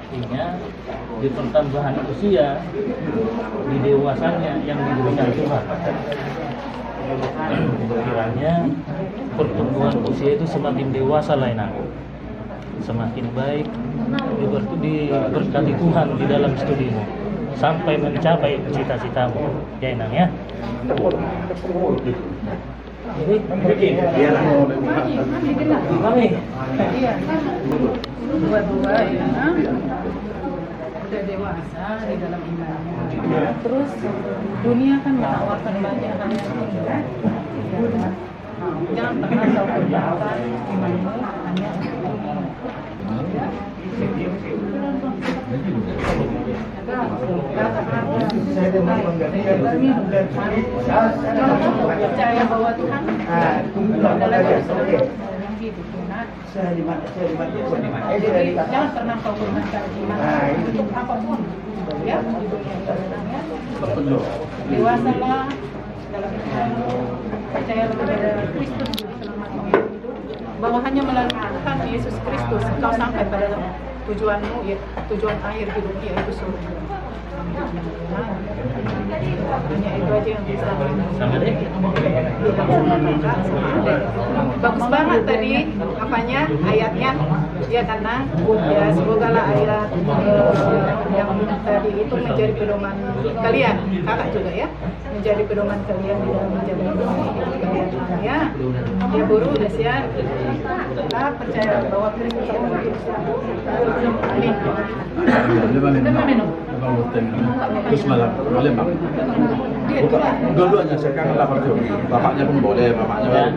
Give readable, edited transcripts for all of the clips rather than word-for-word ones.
artinya di pertambahan usia di dewasanya yang diberikan Tuhan. Kiranya pertumbuhan usia itu semakin dewasa lainnya, semakin baik, diberkati Tuhan di dalam studimu sampai mencapai cita-citamu. Ya Inang ya. Kami dua-dua ya udah dewasa di dalam imannya. Terus dunia kan menawarkan banyak hal yang indah. Jangan pernah kau kerjakan imanmu hanya untuk percaya bahwa Tuhan adalah yang hidup. Jadi jangan pernah kau gunakan iman untuk apapun, ya. Dewasalah dalam imanmu, percayalah kepada Kristus selama hidup, bahwa hanya melalui Tuhan Yesus Kristus kau sampai pada tujuanmu, ya, tujuan akhir hidup, yaitu surga. Hanya itu aja yang bisa bagus banget tadi apanya ayatnya ya, karena ya semoga lah ayat yang tadi itu menjadi pedoman kalian, kakak juga ya, menjadi pedoman kalian di dalam menjalani hidup kalian ya. Ya guru udah siap, kita percaya bahwa Kristus adalah minum. Terus malam boleh bang? Dua-duanya sekarang lapar juga. Bapaknya pun boleh, mamanya.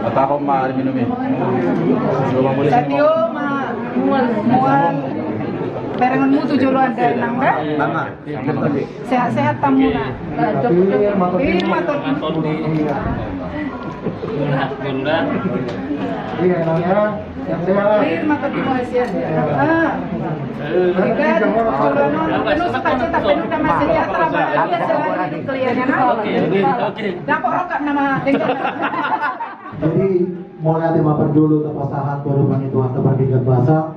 Atau aku mah minumnya. Satyo mah mual barenganmu tujuh luar dari nangga. Sehat-sehat tamu na. Iya, namanya yang sehat. Makan di Malaysia. Penuh sukacita, penuh damai sejahtera bahagia selalu hidup kalian ya. Oke. Lapor rokok nama Jadi mulai tema perdulu tepasahan perubahan itu atau bertiga bahasa.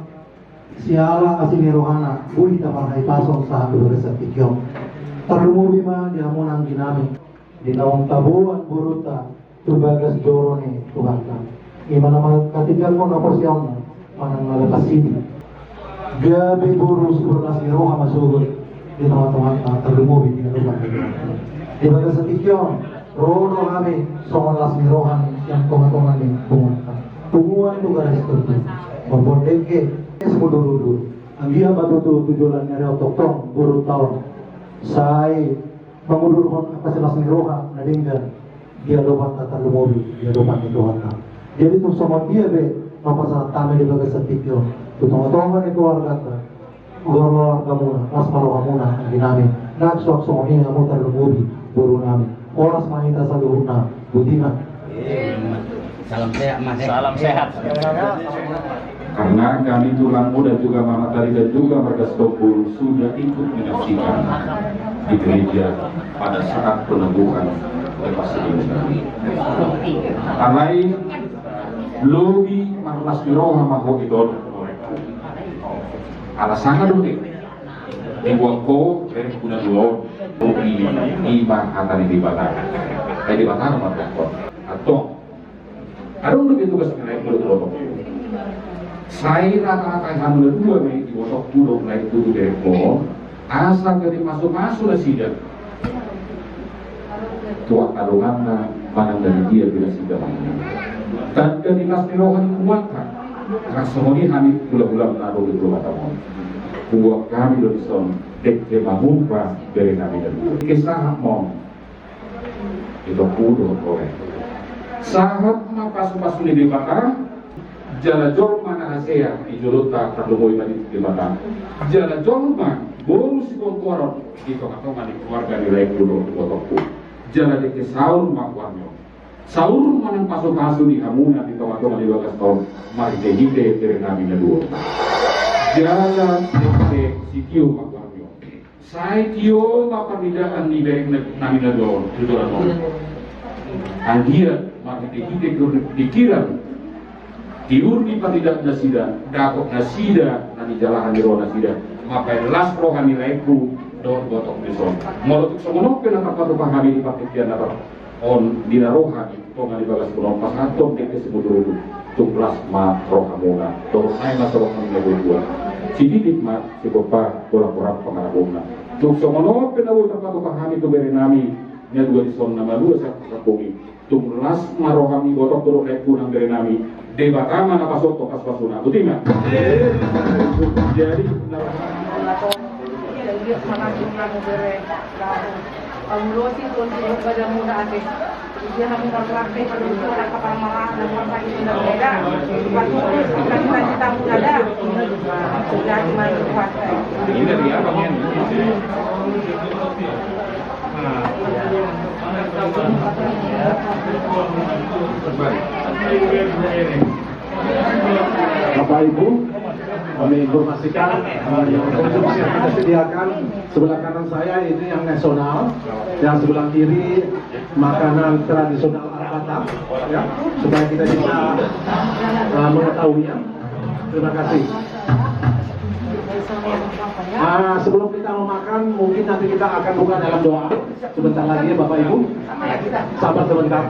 Siala asini rohana, bui tamarhai pasong saham beresat ikyong. Terlumur bima diamunang dinami. Di nawang tabuan buruta, tubagas dorone Tuhan. Gimana ketika kau napor siang, mana ngalepas sini. Gabi burus bernas roha masuk di teman-teman terlumur di rumah. Di bagas setikyon, rodo kami soal las rohan yang teman-teman ini bunga. Tungguan tu garis tertu, membondeke semua dulu. Anggia batu tu tujuan nyari ototong buru tahun. Saya mengudur kon apa selas roha nadingga dia dopat terlumur dia dopat itu hata. Jadi tu sama dia be, apa saat kami di bagas setikyon. Tutong-tongan itu keluarga ta, keluarga muna, mas malu muna ang ginami. Nagsuak sumoni nga mo terlumubi, buru nami. Oras manita sa luhur na, buti na. Salam sehat mas. Salam sehat. Karena kami tulang muda juga Mama Tari dan juga warga Stokul sudah ikut menyaksikan di gereja pada saat peneguhan lepas ini. Karena lobi marlas biroha maho idol. Alasannya dulu dibuat ko dari punya dua iba atau di batang di batang atau ada lebih tugas naik dulu saya rata-rata hamil dua nih di botok dulu naik dulu dari ko asal dari masuk-masuk lah sidang tua tarungan pandang dari dia bila sidang dan ketika rohan kuatkan rasoni kami gula-gula menaruh di rumah tamu. Buat kami dari son dek mengubah dari kami dan kisah mau itu kudo korek. Sahabat apa pas di bakar jala jol mana hasil di jolota terlalu tadi di bakar. Jala jol mana bonus kontoran di tengah-tengah di keluarga di lain dulu botoku. Jala dek saul makuanyo. Saul manang pasok-pasok di hamuna di tengah-tengah di bagas tahun mari dehite dari kami dan dua. Jalan dek sikio makuanyo. Saya tio mapamidakan ni dari kami dan dua tujuan. Anggia mari dehite dikiran diurni patidak nasida, dakok nasida, nani jalahan di roh nasida, maka las rohani laiku, dor gotok bison. Molotuk semono penata patu pahami di pakitian apa on dina rohani, tonga di bagas punon pas atom deke sebudu tung plasma rohamuna, dor naik mas rohani lebih si titik mat si bapak bola-bola pengarabuna. Tung semono penawu terpatu pahami tu beri nami, nya dua dison nama dua satu kapungi. Tung plasma rohani gotok dor laiku nang beri nami. Debatama apa soto pas pasuna, betul nggak? Jadi ini dari apa nih? Bapak Ibu, kami informasikan yang konsumsi yang kita sediakan sebelah kanan saya ini yang nasional, yang sebelah kiri makanan tradisional Batak, ya, supaya kita bisa mengetahuinya. Terima kasih. Sebelum kita memakan, mungkin nanti kita akan buka dalam doa sebentar lagi ya Bapak Ibu. Sabar sebentar.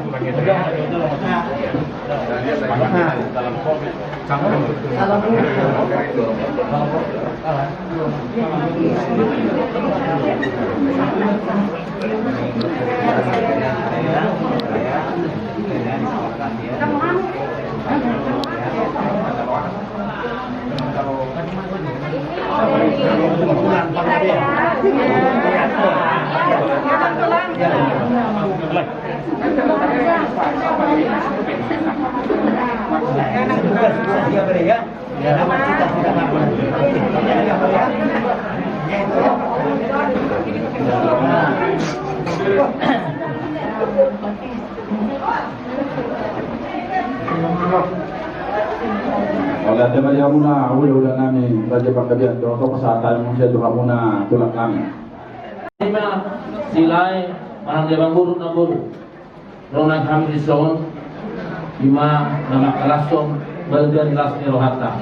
Oleh tema dia muna, udah nami Raja Pangkabian, contoh kesehatan manusia juga muna tulak kami. Silai orang Jabang Buru Naburu, Ronang kami di Son, Ima nama Kalasong, bagian Lasni Rohata.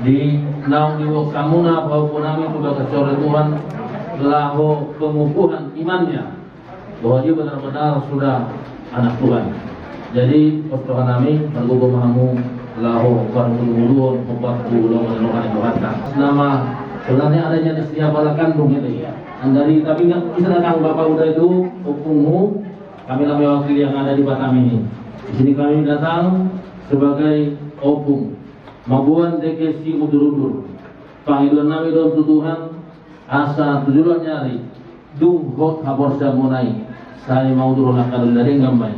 Di naung diwo kamuna bahwa kami sudah kecore Tuhan, lahu pengukuhan imannya bahwa dia benar-benar sudah anak Tuhan. Jadi persoalan kami menunggu mahamu lahu barulun membuat ulung menolong Rohata. Nama sebenarnya adanya di setiap bala kandung itu. Dari tapi nggak bisa datang Bapak udah itu hukummu, kami mewakili yang ada di Batam ini. Di sini kami datang sebagai opung, mabuan dekesi udur-udur, panggilan nami don Tuhan, asa tujuan nyari, dung hot habor samunai, saya mau turun akal dari ngamai,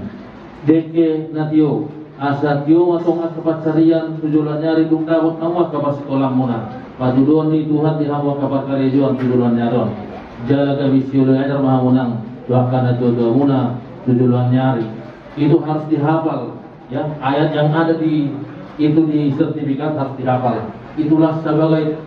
deke natio, asa tio atong akapat sarian tujuan nyari dung dapat namuat kapas sekolah muna, patuduan ni Tuhan dihawa kapat karejuan tujuan nyaron. Jaga misiul ajar mahamunang doakan jodoh muna tujuan nyari itu harus dihafal ya, ayat yang ada di itu di sertifikat harus dihafal. Itulah sebagai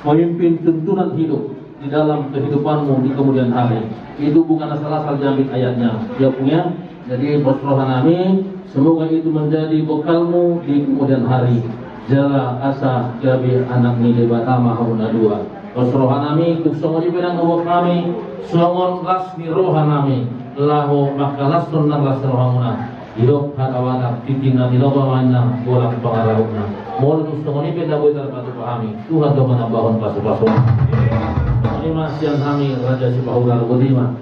pemimpin tuntunan hidup di dalam kehidupanmu di kemudian hari. Itu bukan asal-asal jamin ayatnya ya punya. Jadi berrohanami semoga itu menjadi bekalmu di kemudian hari. Jala asa jabi anak ni debatama hauna dua. Rohanami kusongo di pedang awak kami songon rasmi rohanami lahu makalas sunnah ras rohamuna hidup hakawana titingan hidup mana bola pengarahuna mau kusongo di pedang awak terpatu pahami Tuhan do menambahkan pasu-pasu ini masih kami raja si bahula budima.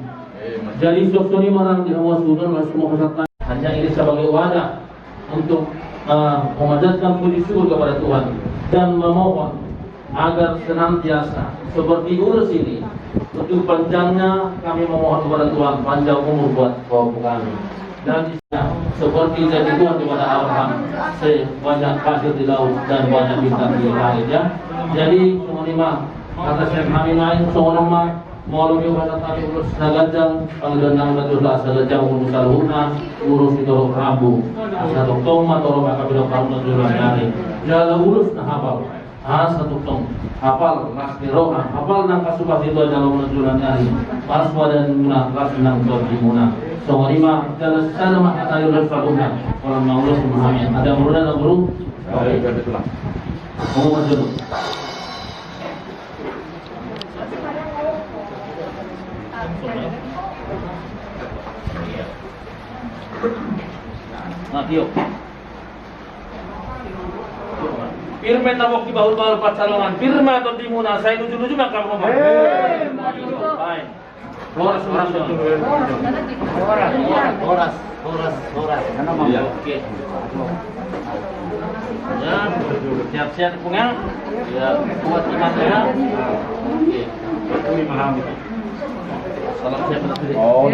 Jadi sosoni marang di hawa sunan lah semua kesatuan hanya ini sebagai wadah untuk memanjatkan puji syukur kepada Tuhan dan memohon agar senantiasa seperti urus ini untuk panjangnya kami memohon kepada Tuhan panjang umur buat kaum kami dan seperti jadi Tuhan kepada Abraham sebanyak pasir di laut dan banyak bintang di langit ya. Jadi semua lima atas yang kami main semua nama mau lebih pada kami urus nagajang panggilan nama Tuhan sagajang urus saluhna urus itu Rabu satu toma toro maka bilang kamu Tuhan nyari jalan urus nah hafal satu tong hafal rasmi roha hafal nang kasupas itu aja lo menunjulan nyari pas wadan muna ras nang di muna so lima dalam sana mah kata yurus fakulna orang maulus memahami ada murid dan guru Oke, itulah. Mau maju. Nah, yuk. Firman tabok di bahul-bahul pacalangan. Firman atau dimuna. Saya lucu-lucu maka ngomong. Baik. Horas. Iya. Oke. Ya, siap-siap pungal. Ya, kuat imannya. Oke. Salam siap betul. Oh.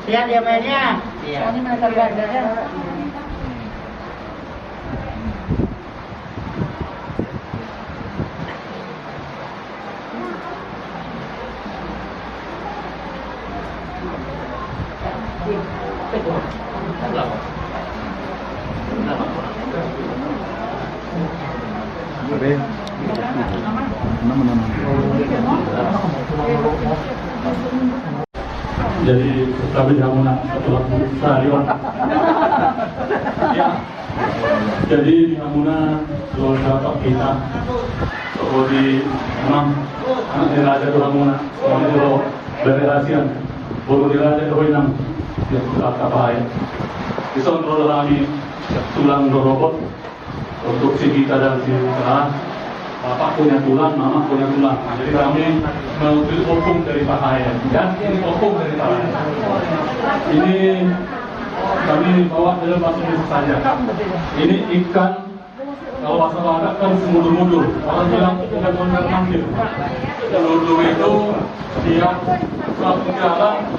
Iya dia mainnya. Iya. Jadi kami hamuna setelah stadion. Ya. Jadi di hamuna keluarga kita di enam anak diraja di hamuna semuanya itu dari Asian baru diraja di enam yang sudah kapai. Disontrol kami tulang robot untuk si kita dan si Sarah. Bapak punya tulang, mama punya tulang. Nah, jadi kami mengambil opung dari pakaian. Ya, ini opung dari pakaian. Ini kami bawa dalam bahasa Indonesia saja. Ini ikan, kalau bahasa Batak kan semudur-mudur. Orang bilang ikan mondar-mandir. Semudur itu dia satu jalan,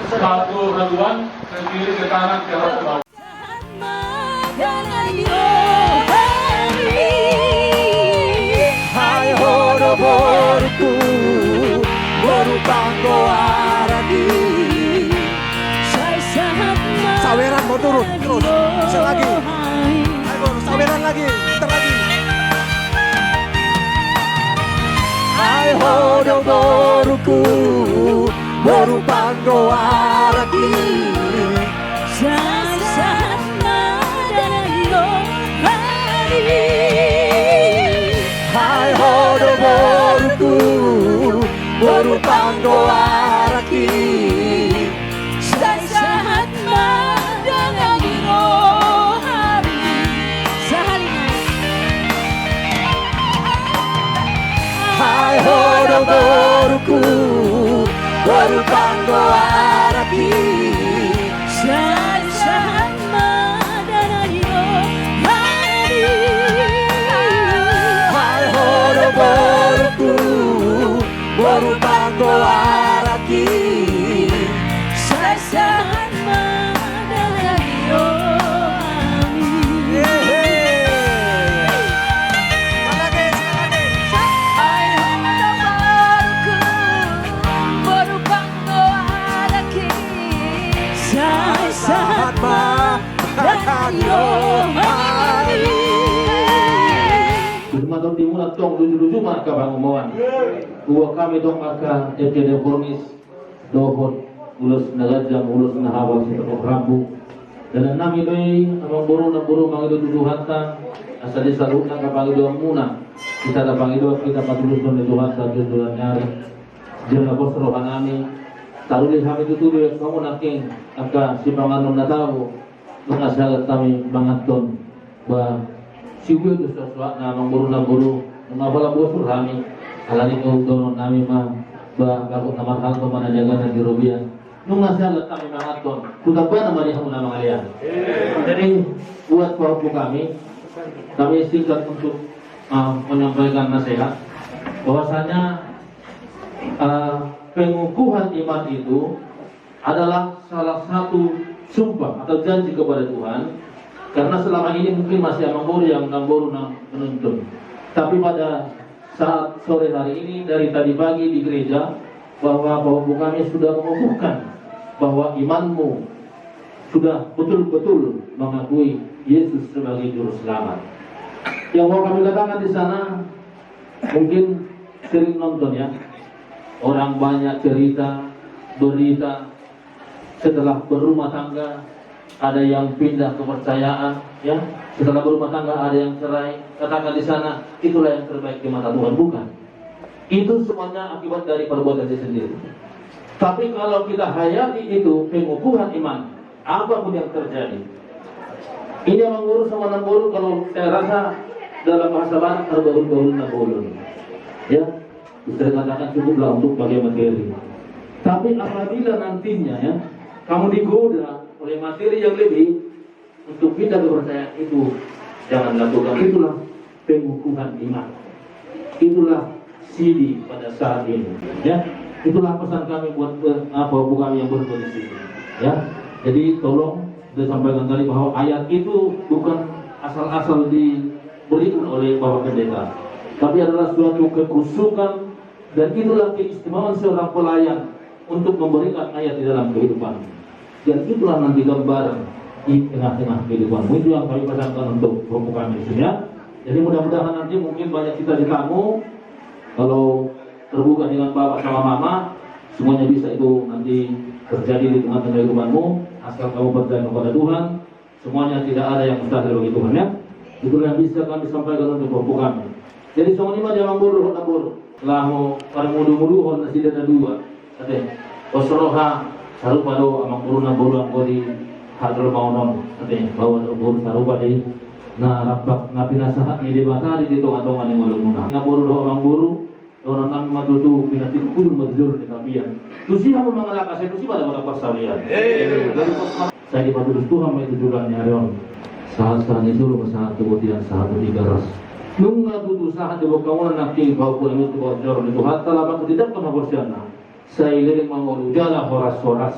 satu haluan, ke kiri ke kanan, ke atas ke bawah. Boruku Borupanggo aradi saweran mau turun terus selagi ayo saweran lagi putar lagi ayo do boruku Borupanggo aradi Borupanggo araki saat madangan rohani sahalina hai hodo boruku Borupanggo araki saat madangan rohani hai hodo boruku Borupanggo araki saat madangan rohani Borupanggo araki saat madangan rohani Firman dimulai tong lucu-lucu maka bangunan. Gua kami dong maka ekede fornis dohon ulus nagaja ulus nahawa setelah rambu dan nami doi amang buru mangido tuduhanta asal disaluna kapagi doang muna kita dapangi doang kita patulus don tuduhanta jodohan nyari jangan bos rohan kami taruli kami tutudu kamu naking angka si panganom na tao mengasalat kami mangaton ba siwil tu sesuatu na amang buru ngabala bosur kami alani ko doon namin bakot na mahal ko manajagan ng European. Nung nasa kami mga ton, tutag ba naman yung mga liyan? Jadi buat po kami singkat untuk menyampaikan nasihat bahwasanya pengukuhan iman itu adalah salah satu sumpah atau janji kepada Tuhan karena selama ini mungkin masih amang boru yang namburu menuntun tapi pada saat sore hari ini dari tadi pagi di gereja bahwa Bapak kami sudah mengukuhkan bahwa imanmu sudah betul-betul mengakui Yesus sebagai juru selamat. Yang mau kami katakan di sana, mungkin sering nonton ya, orang banyak cerita, berita setelah berumah tangga ada yang pindah kepercayaan, ya. Setelah berumah tangga ada yang cerai. Katakan di sana, itulah yang terbaik di mata Tuhan, bukan? Itu semuanya akibat dari perbuatan dia sendiri. Tapi kalau kita hayati itu pengukuhan iman, apapun yang terjadi, ini yang mengurus sama nambulun, kalau saya rasa dalam bahasa barat terbaul-baul nambulun, ya. Bisa dikatakan cukuplah untuk bagian materi. Tapi apabila nantinya ya kamu digoda oleh materi yang lebih untuk pindah kepercayaan, itu jangan lakukan. Itulah pengukuhan iman. Itulah CD pada saat ini. Ya, itulah pesan kami buat Bapak kami yang berkondisi. Ya, jadi tolong disampaikan tadi bahwa ayat itu bukan asal-asal diberikan oleh Bapak Pendeta, tapi adalah suatu kekhusukan, dan itulah keistimewaan seorang pelayan untuk memberikan ayat di dalam kehidupan. Dan itulah nanti gambaran di tengah-tengah kehidupanmu. Itu yang kami pesankan untuk Bapak kami di sini ya. Jadi mudah-mudahan nanti mungkin banyak cita-citamu kalau terbuka dengan Bapak sama Mama, semuanya bisa itu nanti terjadi di tengah-tengah kehidupanmu, asal kamu percaya kepada Tuhan. Semuanya tidak ada yang mustahil bagi Tuhan ya. Itulah yang bisa kami sampaikan untuk Bapak kami. Jadi semua ini jangan bodoh. Lahu parmudu-muduhon nasi dana dua. Kata osroha sarupa do amang kuruna boruang kodi hadrol maunon. Kata bawa boru sarupa di na rapak ngapi nasahat ni debatari di tonga-tonga ni mulung-mulung. Ngaboru do amang boru orang kami matutu pinati kudu madzur di kapian. Tusi hamu mangalaka saya tusi pada persalian. Saya dipatutus Tuhan itu jurannya arion. Saat-saat itu lu saat kemudian saat digaras. Nunga tutu saat di bawah nanti bau pun itu bau jorong itu hatta lama tidak pernah bersiana. Saya lirik mengurus jalan horas-horas.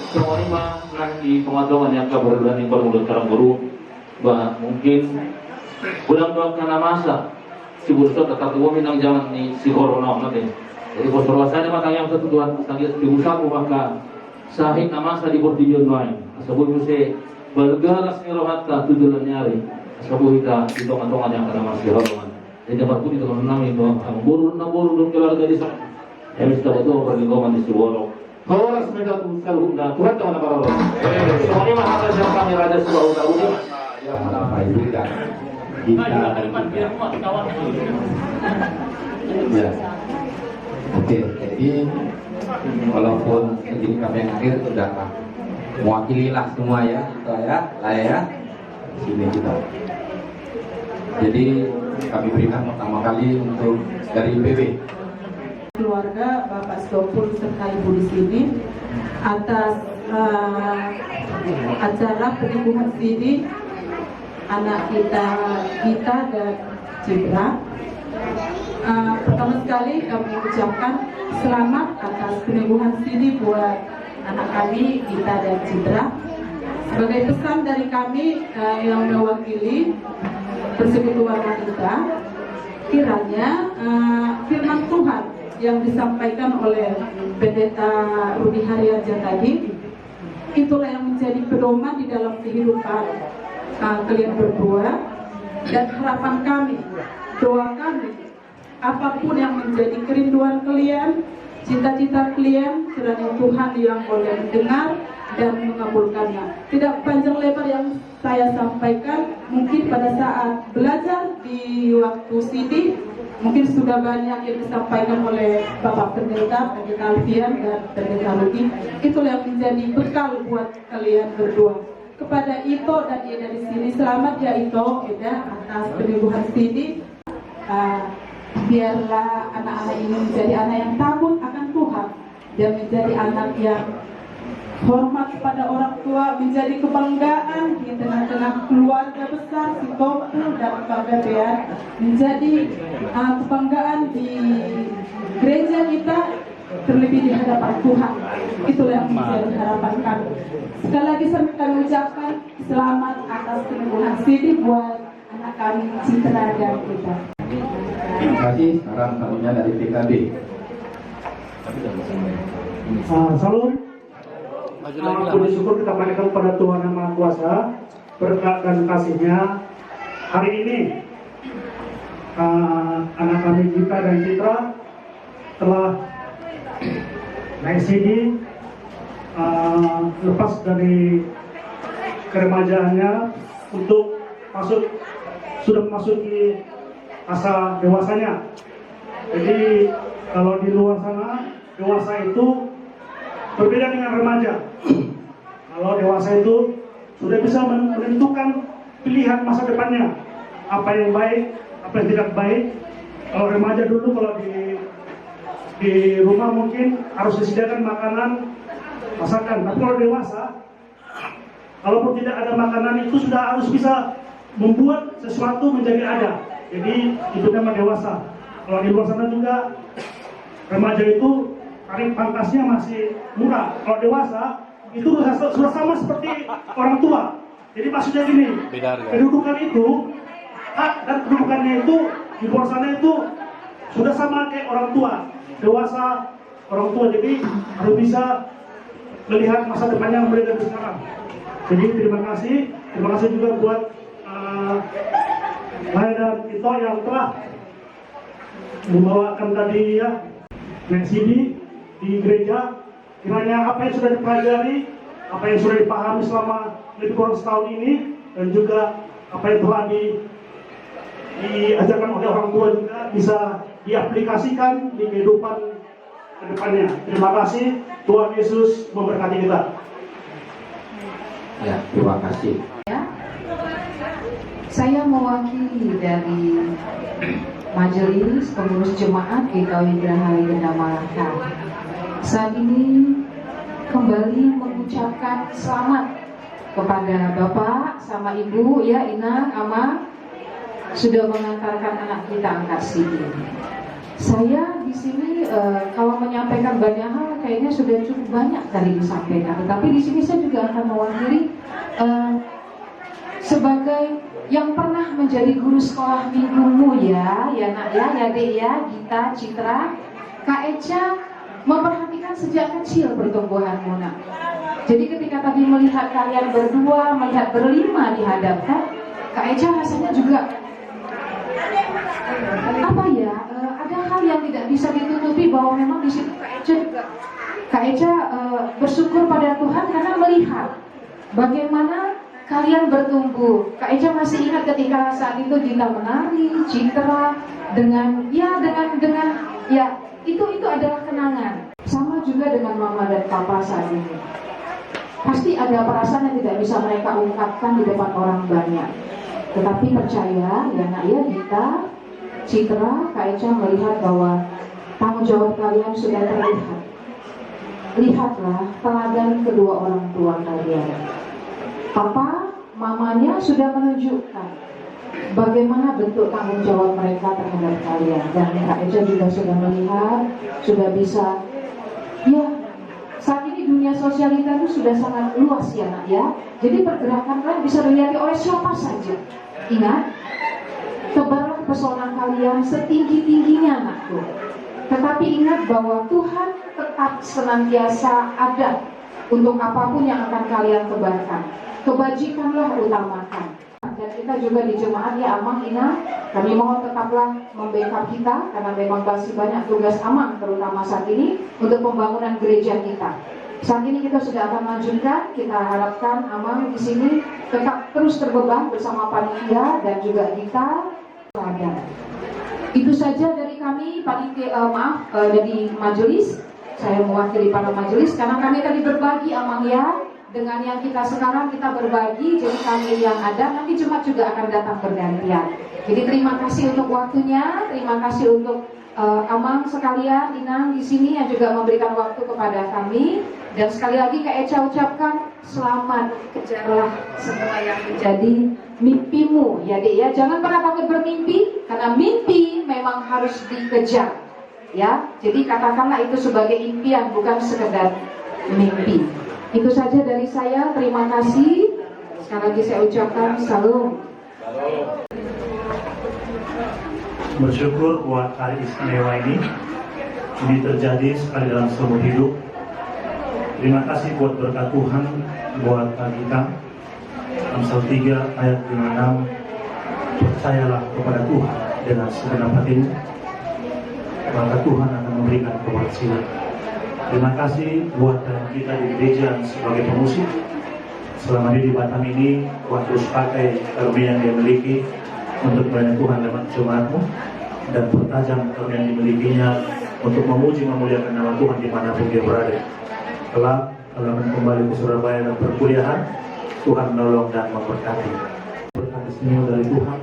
Semua ini mah nanti pengaduan yang kabar berani bermulut karang guru. Bah mungkin pulang doang karena masa si bursa tetap tua minang zaman ni si corona nanti. Jadi bos saya matang yang satu Tuhan sangat diusahaku maka sahih namasa di bordion lain. Asal se bergalas ni rohatta tudulan nyari. Sabu kita hitungan-hitungan yang ada masih halangan. Jadi dapat pun itu menang itu buru keluarga di sana. Yang kita itu perlindungan di Sibolok. Kalau mereka tuh selalu Tuhan tahu apa kalau. Soalnya mah ada yang kami raja sebuah utara ini. Yang apa itu kan? Ya. Oke, jadi walaupun segini kami yang akhir sudah mewakililah semua ya, itu ya, lah ya. Sini kita. Jadi kami berikan pertama kali untuk dari PB. Keluarga Bapak Stopul serta Ibu di sini atas acara penimbuhan CD anak kita dan Citra. Pertama sekali kami ucapkan selamat atas penimbuhan CD buat anak kami Gita dan Citra. Sebagai pesan dari kami yang mewakili Persekutuan Wanita, kiranya firman Tuhan yang disampaikan oleh Pendeta Rudi Haryansyah tadi, itulah yang menjadi pedoman di dalam kehidupan kalian berdua, dan harapan kami, doa kami, apapun yang menjadi kerinduan kalian, cita-cita kalian, kiranya Tuhan yang boleh mendengar dan mengabulkannya. Tidak panjang lebar yang saya sampaikan, mungkin pada saat belajar di waktu CD mungkin sudah banyak yang disampaikan oleh Bapak Pendeta, Pendeta Alfian dan Pendeta Rudi. Itulah yang menjadi bekal buat kalian berdua. Kepada Ito dan Eda di sini, selamat ya Ito, Eda, atas penimbuhan CD. Biarlah anak-anak ini menjadi anak yang takut akan Tuhan dan menjadi anak yang hormat kepada orang tua, menjadi kebanggaan di tengah-tengah keluarga besar si Topul dan Pak Bebean, menjadi kebanggaan di gereja kita, terlebih di hadapan Tuhan. Itulah yang menjadi harapan kami. Sekali lagi kami ucapkan selamat atas penimbuhan CD buat anak kami Citra dan kita. Terima kasih. Sekarang tamunya dari PKB. Salam. Puji syukur kita panjatkan kepada Tuhan Yang Maha Kuasa, berkat dan kasih-Nya. Hari ini anak kami Gita dan Citra telah naik sini lepas dari keremajaannya untuk sudah memasuki masa dewasanya. Jadi kalau di luar sana dewasa itu berbeda dengan remaja. Kalau dewasa itu sudah bisa menentukan pilihan masa depannya, apa yang baik, apa yang tidak baik. Kalau remaja dulu, kalau di rumah mungkin harus disediakan makanan, masakan. Tapi kalau dewasa, kalaupun tidak ada makanan itu sudah harus bisa membuat sesuatu menjadi ada. Jadi itu nama dewasa. Kalau di luar sana juga remaja itu tarif pangkasnya masih murah. Kalau dewasa itu sudah sama seperti orang tua. Jadi maksudnya gini, kedudukan itu, hak dan kedudukannya itu di luar sana itu sudah sama kayak orang tua. Dewasa, orang tua, jadi harus bisa melihat masa depannya mulai dari sekarang. Jadi terima kasih juga buat Lai dan Tito yang telah membawakan tadi ya CD di gereja. Kiranya apa yang sudah dipelajari, apa yang sudah dipahami selama lebih kurang setahun ini, dan juga apa yang telah diajarkan oleh orang tua juga bisa diaplikasikan di kehidupan ke depannya. Terima kasih. Tuhan Yesus memberkati kita. Ya, terima kasih. Saya mewakili dari Majelis Pengurus Jemaat GKW Geraha Legenda Malaka. Saat ini kembali mengucapkan selamat kepada Bapak sama Ibu ya, Inang, Ama, sudah mengantarkan anak kita angkat sini. Saya di sini kalau menyampaikan banyak hal kayaknya sudah cukup banyak tadi disampaikan. Tetapi di sini saya juga akan mewakili sebagai yang pernah menjadi guru sekolah minggumu ya nak ya Dek ya, Gita, Citra, Kak Eca memperhatikan sejak kecil pertumbuhanmu nak. Jadi ketika tadi melihat kalian berdua, melihat berlima dihadapkan, Kak Eca rasanya juga apa ya, ada hal yang tidak bisa ditutupi bahwa memang di situ Kak Eca bersyukur pada Tuhan karena melihat bagaimana kalian bertumbuh. Kak Eca masih ingat ketika saat itu Gita menari, Citra dengan itu adalah kenangan. Sama juga dengan Mama dan Papa saat ini. Pasti ada perasaan yang tidak bisa mereka ungkapkan di depan orang banyak. Tetapi percaya ya nak ya, Gita, Citra, Kak Eca melihat bahwa tanggung jawab kalian sudah terlihat. Lihatlah teladan kedua orang tua kalian. Papa, mamanya sudah menunjukkan bagaimana bentuk tanggung jawab mereka terhadap kalian. Dan Kak Eca juga sudah melihat, sudah bisa, ya saat ini dunia sosialita itu sudah sangat luas ya nak ya. Jadi pergerakan kalian bisa dilihat oleh siapa saja. Ingat, tebarlah pesona kalian setinggi-tingginya anakku. Tetapi ingat bahwa Tuhan tetap senantiasa ada untuk apapun yang akan kalian tebarkan. Kebajikanlah utamakan. Dan kita juga di jemaat ya Amang, Ina, kami mohon tetaplah membackup kita karena memang masih banyak tugas Amang terutama saat ini untuk pembangunan gereja kita. Saat ini kita sudah akan lanjutkan. Kita harapkan Amang di sini tetap terus terbeban bersama panitia dan juga kita. Itu saja dari kami panitia, dari majelis. Saya mewakili para majelis karena kami tadi berbagi Amang ya. Dengan yang kita sekarang kita berbagi, jadi kami yang ada nanti jemaat juga akan datang bergantian. Jadi terima kasih untuk waktunya, terima kasih untuk Amang sekalian, Inang di sini yang juga memberikan waktu kepada kami. Dan sekali lagi Kak Eca ucapkan selamat, kejarlah semua yang menjadi mimpimu ya Dek ya. Jangan pernah takut bermimpi karena mimpi memang harus dikejar ya. Jadi katakanlah itu sebagai impian bukan sekedar mimpi. Itu saja dari saya, terima kasih. Sekali lagi saya ucapkan salam. bersyukur buat hari istimewa ini terjadi sekali dalam seumur hidup. Terima kasih buat berkat Tuhan buat kita. Amsal 3 ayat 56, percayalah kepada Tuhan dengan segenap hatimu, maka Tuhan akan memberikan keberhasilan. Terima kasih buat kita di gereja sebagai pemusik. Selama di Batam ini, Tuhan terus pakai karunia yang dia miliki untuk melayani Tuhan lewat jemaatmu, dan pertajam karunia yang dimilikinya untuk memuji memuliakan nama Tuhan dimanapun dia berada. Kelak kalau akan kembali ke Surabaya dan perkuliahan, Tuhan menolong dan memberkati. Berkat istimewa dari Tuhan,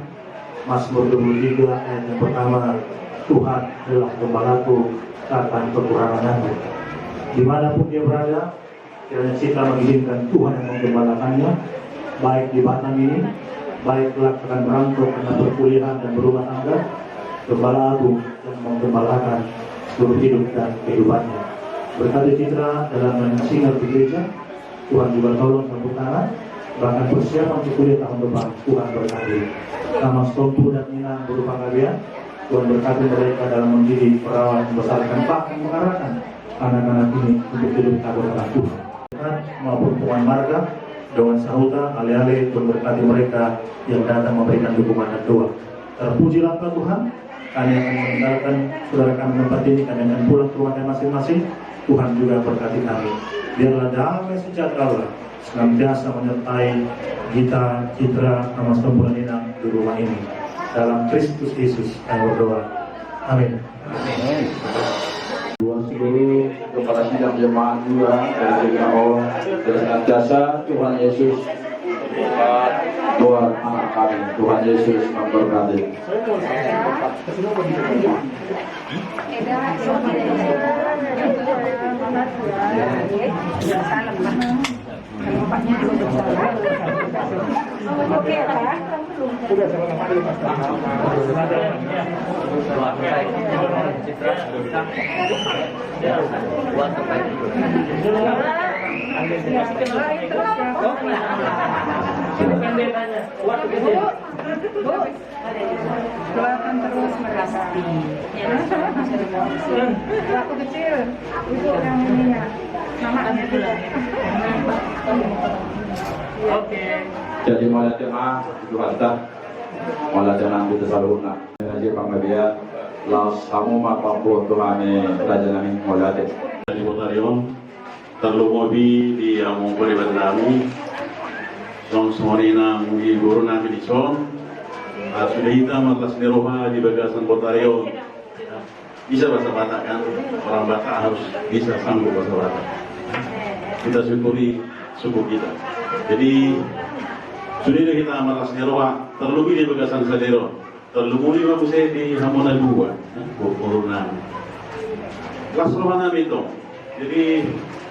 Mazmur 23 ayat yang pertama, Tuhan adalah gembalaku, takkan kekurangan aku. Dimanapun dia berada, kiranya kita mengizinkan Tuhan yang menggembalakannya, baik di Batam ini, baik kelak akan merantau karena perkuliahan dan berumah tangga. Gembala agung yang menggembalakan seluruh hidup dan kehidupannya. Berkati Citra dalam mensinger di gereja, Tuhan juga tolong sambut tangan, bahkan persiapan untuk kuliah tahun depan, Tuhan berkati. Nama Stompu dan Minang berupa kalian, Tuhan berkati mereka dalam mendidik, perawat, membesarkan, bahkan mengarahkan anak-anak ini untuk hidup takut akan Tuhan. Maupun Tuhan Marga, dengan Sahuta, alih-alih Tuhan berkati mereka yang datang memberikan dukungan dan doa. Terpujilah Tuhan, kami akan meninggalkan saudara kami tempat ini, kami akan pulang ke rumah masing-masing. Tuhan juga berkati kami. Biarlah damai sejahtera senantiasa menyertai kita, Citra, nama Stompulan Inang di rumah ini. Dalam Kristus Yesus kami berdoa. Amin. Seluruh kepala sidang jemaat juga dari GKO dan senantiasa Tuhan Yesus Tuhan anak kami, Tuhan Yesus memberkati. Doakan terus merasti. Waktu kecil, ibu yang ininya, namanya juga. Oke. Jadi malah jemaah itu hantar, malah jangan kita salurna. Jadi panggilan laos kamu maka pun Tuhan rajanan malah deh. Di Botarion, terlumobi di Among Beribat Nami, Song Somorina Mungi Guru Nami di Son, sudah hitam atas neroha di bagasan Botarion. Bisa bahasa Batak kan? Orang Batak harus bisa sanggup bahasa Batak. Kita syukuri suku kita. Jadi sudah kita amat neroha terlebih di bagasan Sadero, terlebih di saya di Hamona 2, Guru Nami. Kelas Nami itu. Jadi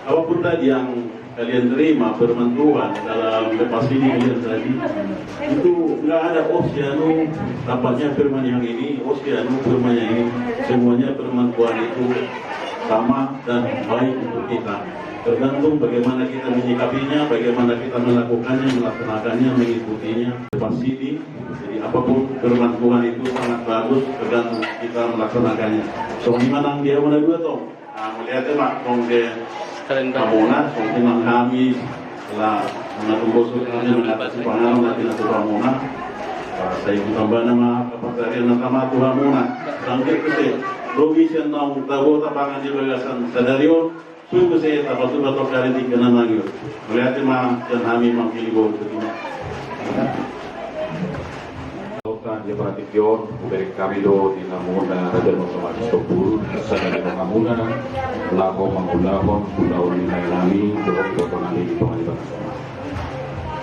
apapun tadi yang kalian terima firman Tuhan dalam lepas ini kalian tadi itu nggak ada osianu dapatnya firman yang ini, osianu firman yang ini, semuanya firman Tuhan itu sama dan baik untuk kita. Tergantung bagaimana kita menyikapinya, bagaimana kita melakukannya, melaksanakannya, mengikutinya. Lepas ini, jadi apapun firman Tuhan itu sangat bagus, tergantung kita melaksanakannya. So gimana dia mana dua toh? Melihatnya mak, dong dia Pamona, dengan kami telah mengatunggu suratnya mengatasi pengalaman dan tidak Pamona. Saya ikut tambah nama kapatarian nama Tuhan Mona. Sampai ke Rogi senang tahu tapangan di bagasan Sadario. Sungguh saya tak betul-betul kali tiga nama itu. Melihatnya mak dan kami mengpilih gol kedua. Dia perhatian dari kamido di namuna raja otomatis topur sana di namuna lako mangulahon pulau di nami dorong potongan di pengadilan nasional.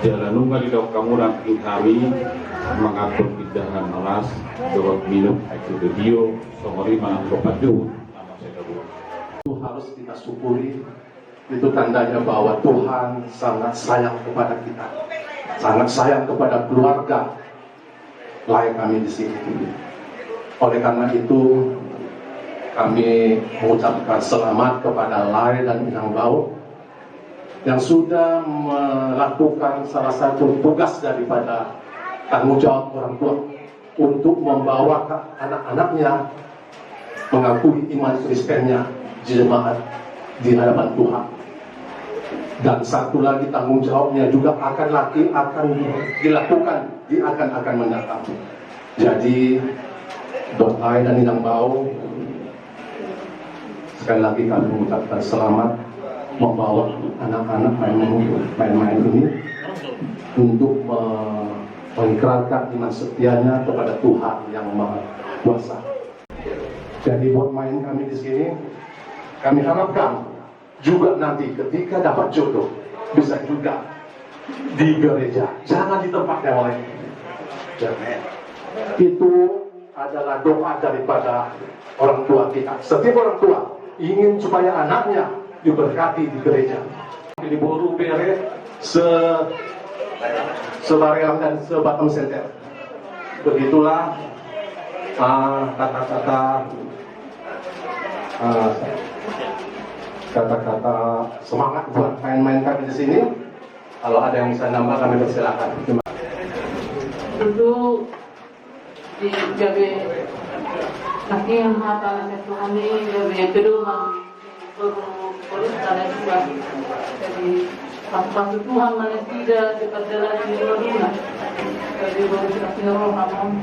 Jalan nunggal di dalam kamuran kami mengatur pindahan alas dorong minum air video somori manang kopaju nama saya itu harus kita syukuri. Itu tandanya bahwa Tuhan sangat sayang kepada kita, sangat sayang kepada keluarga layak kami di sini. Oleh karena itu, kami mengucapkan selamat kepada Lai dan Inang Bau yang sudah melakukan salah satu tugas daripada tanggung jawab orang tua, untuk membawa anak-anaknya mengakui iman Kristennya jemaat di hadapan Tuhan. Dan satu lagi tanggung jawabnya juga akan dilakukan di akan mendatang. Jadi Dr. Ai dan Inang Bau, sekali lagi kami mengucapkan selamat membawa anak-anak main-main ini untuk mengikrarkan iman setianya kepada Tuhan yang Maha Kuasa. Jadi buat main kami di sini, kami harapkan juga nanti ketika dapat jodoh bisa juga di gereja, jangan di tempat yang lain. Itu adalah doa daripada orang tua kita. Setiap orang tua ingin supaya anaknya diberkati di gereja. Di Boru Bere sebarelang dan sebatang senter. Begitulah kata-kata semangat buat main-main kami di sini. Kalau ada yang bisa nambah kami persilakan. Dulu di Jabe laki yang hata dan Tuhan ini Jabe kedua perlu tanda juga. Jadi pas Tuhan mana tidak cepat jalan di dunia. Jadi baru kita roh kamu.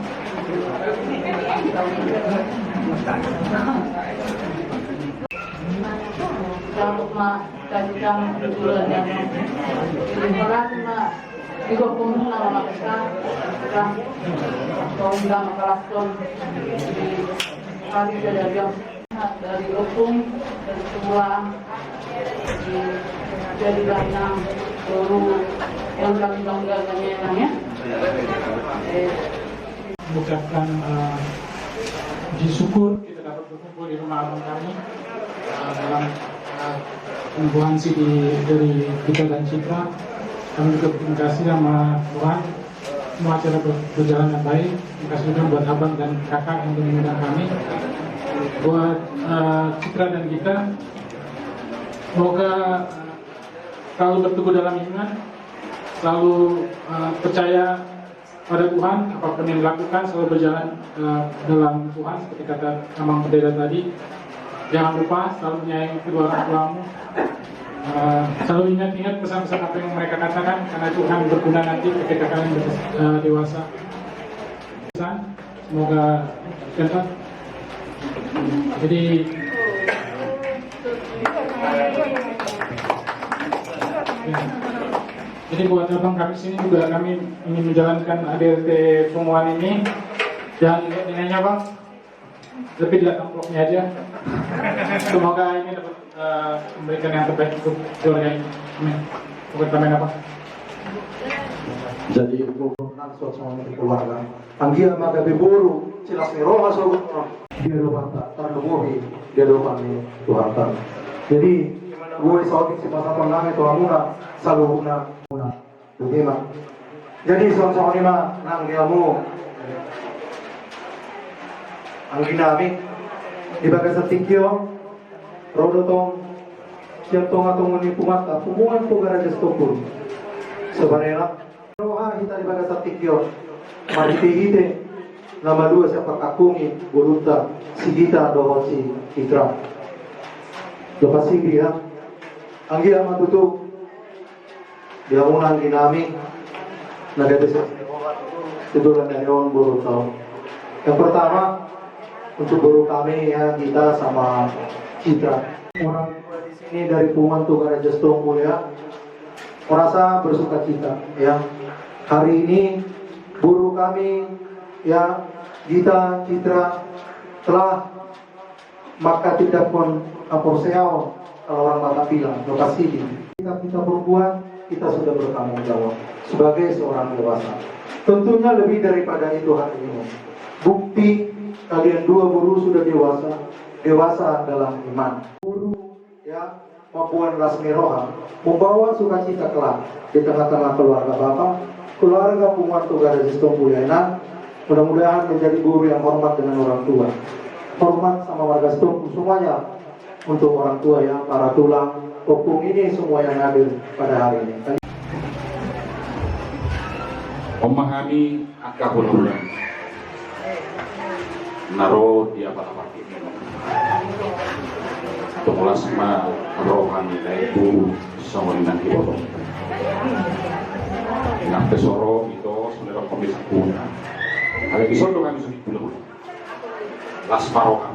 Untuk kasihkan bulan yang terima kasih mak di kumpul nama kita atau dalam kelaston di hari dari opung dari semua jadi banyak baru yang kami banggakannya namanya mengucapkan puji syukur kita dapat berkumpul di rumah abang kami dalam pembuahan CD dari kita dan Citra. Kami juga berterima kasih sama Tuhan, semua acara berjalan dengan baik. Terima kasih juga buat abang dan kakak yang mengundang kami, buat Citra dan kita. Semoga selalu berteguh dalam iman, selalu percaya pada Tuhan, apapun yang dilakukan selalu berjalan dalam Tuhan seperti kata Amang Pendeta tadi. Jangan lupa selalu menyayangi kedua orang tuamu. Selalu ingat-ingat pesan-pesan apa yang mereka katakan, karena Tuhan berguna nanti ketika kalian dewasa. Semoga cepat. Jadi buat abang kami sini juga kami ingin menjalankan ADRT pengumuman ini. Jangan lihat nilainya bang, lebih lihat amplopnya aja. Semoga ini dapat memberikan yang terbaik untuk keluarga ini. Amin. Bukan tambahan apa? Jadi hubungan suasana keluarga. Anggia magabe buru, cilas ni roha sogut. Dia lupa terlebih dia lupa ni Tuhan. Jadi gue saudi si pasal penang itu amuna saluhuna muna. Bagaimana? Jadi sama-sama ni mah nang diamu. Angin namin ibaga sa tikyo rodo tong siya tong atong muni pumata pumuan po gara gestopul sebarela roha hita ibaga sa tikyo mariti-hite na malua sa pakakungi buruta sigita doho si Citra lepas dia anggi ama tutup dia munang dinami nagade sa tuduran dari on buruta. Yang pertama untuk guru kami ya, kita sama Citra. Orang tua di sini dari Puman Tugara Jestong Mulia merasa bersuka cita ya. Hari ini guru kami ya Gita Citra telah maka tidak pun aporseo kalau orang Batak bilang lokasi ini. Kita berbuat, kita sudah bertanggung jawab sebagai seorang dewasa. Tentunya lebih daripada itu hari ini. Bukti kalian dua guru sudah dewasa dalam iman. Guru ya Papuan Rasmi Roha membawa sukacita kelak di tengah-tengah keluarga Bapak, keluarga Puman Tugara Jestong Buliana. Mudah-mudahan menjadi guru yang hormat dengan orang tua, hormat sama warga Stung semuanya, untuk orang tua ya, para tulang, opung ini semua yang hadir pada hari ini. Memahami akar bulan. naro dia pada ini tumulas ma rohani na itu songolinan di bawah inang tesoro itu saudara komisi kuna ada episode kami sudah dulu las parokan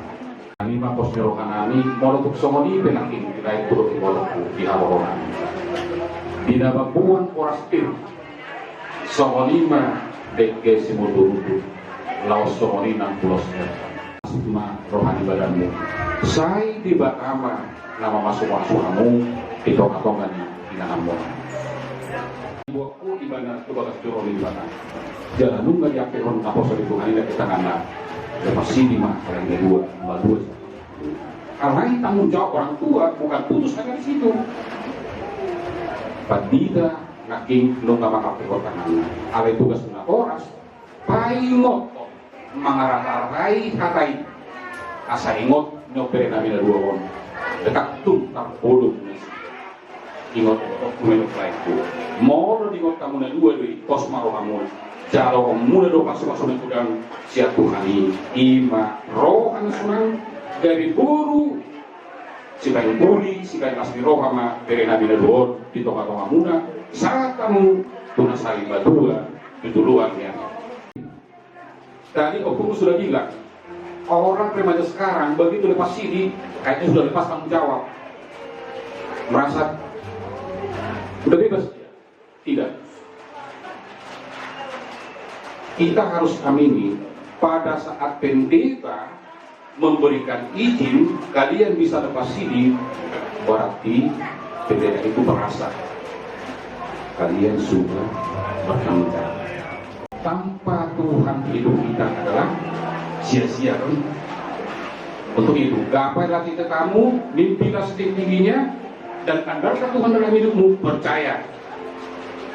kami ma pos rohanani molotuk songoni penakin kita itu di bawah di harohanani tidak membuat oras pil songoni ma deke simudurudu laos songoni nang pulos ma rohani badanmu saya di Batama nama masuk-masuk kamu di tonga-tonga di Nanamu buatku di mana itu bagas joro di Batama jalan nunggu di apehon kapos di Tuhan ini kita ngana lepas sini mah kalian kedua karena tanggung jawab orang tua bukan putus ada di situ padida naking nunggu maka apehon kanana ale tugas na oras paingot mangaratarai katai asa ingot nyopere nabi na dua on dekat tum tak puluh ingot menuk lain tu mau ingot kamu na dua di kos maro kamu jalo kamu na do masuk kudang siap Tuhani ima roh an sunang dari buru sikai buli sikai asli roh ama pere nabi na dua di toka-toka muna saat kamu tuna saling badua itu luar ya tadi Opung sudah bilang orang remaja sekarang begitu lepas sini kayaknya sudah lepas tanggung jawab merasa udah bebas tidak kita harus amini pada saat pendeta memberikan izin kalian bisa lepas sini berarti pendeta itu merasa kalian sudah bertanggung jawab tanpa Tuhan hidup kita adalah sia-sia kan? Untuk itu gapailah kita kamu mimpilah setinggi-tingginya dan andalkan Tuhan dalam hidupmu percaya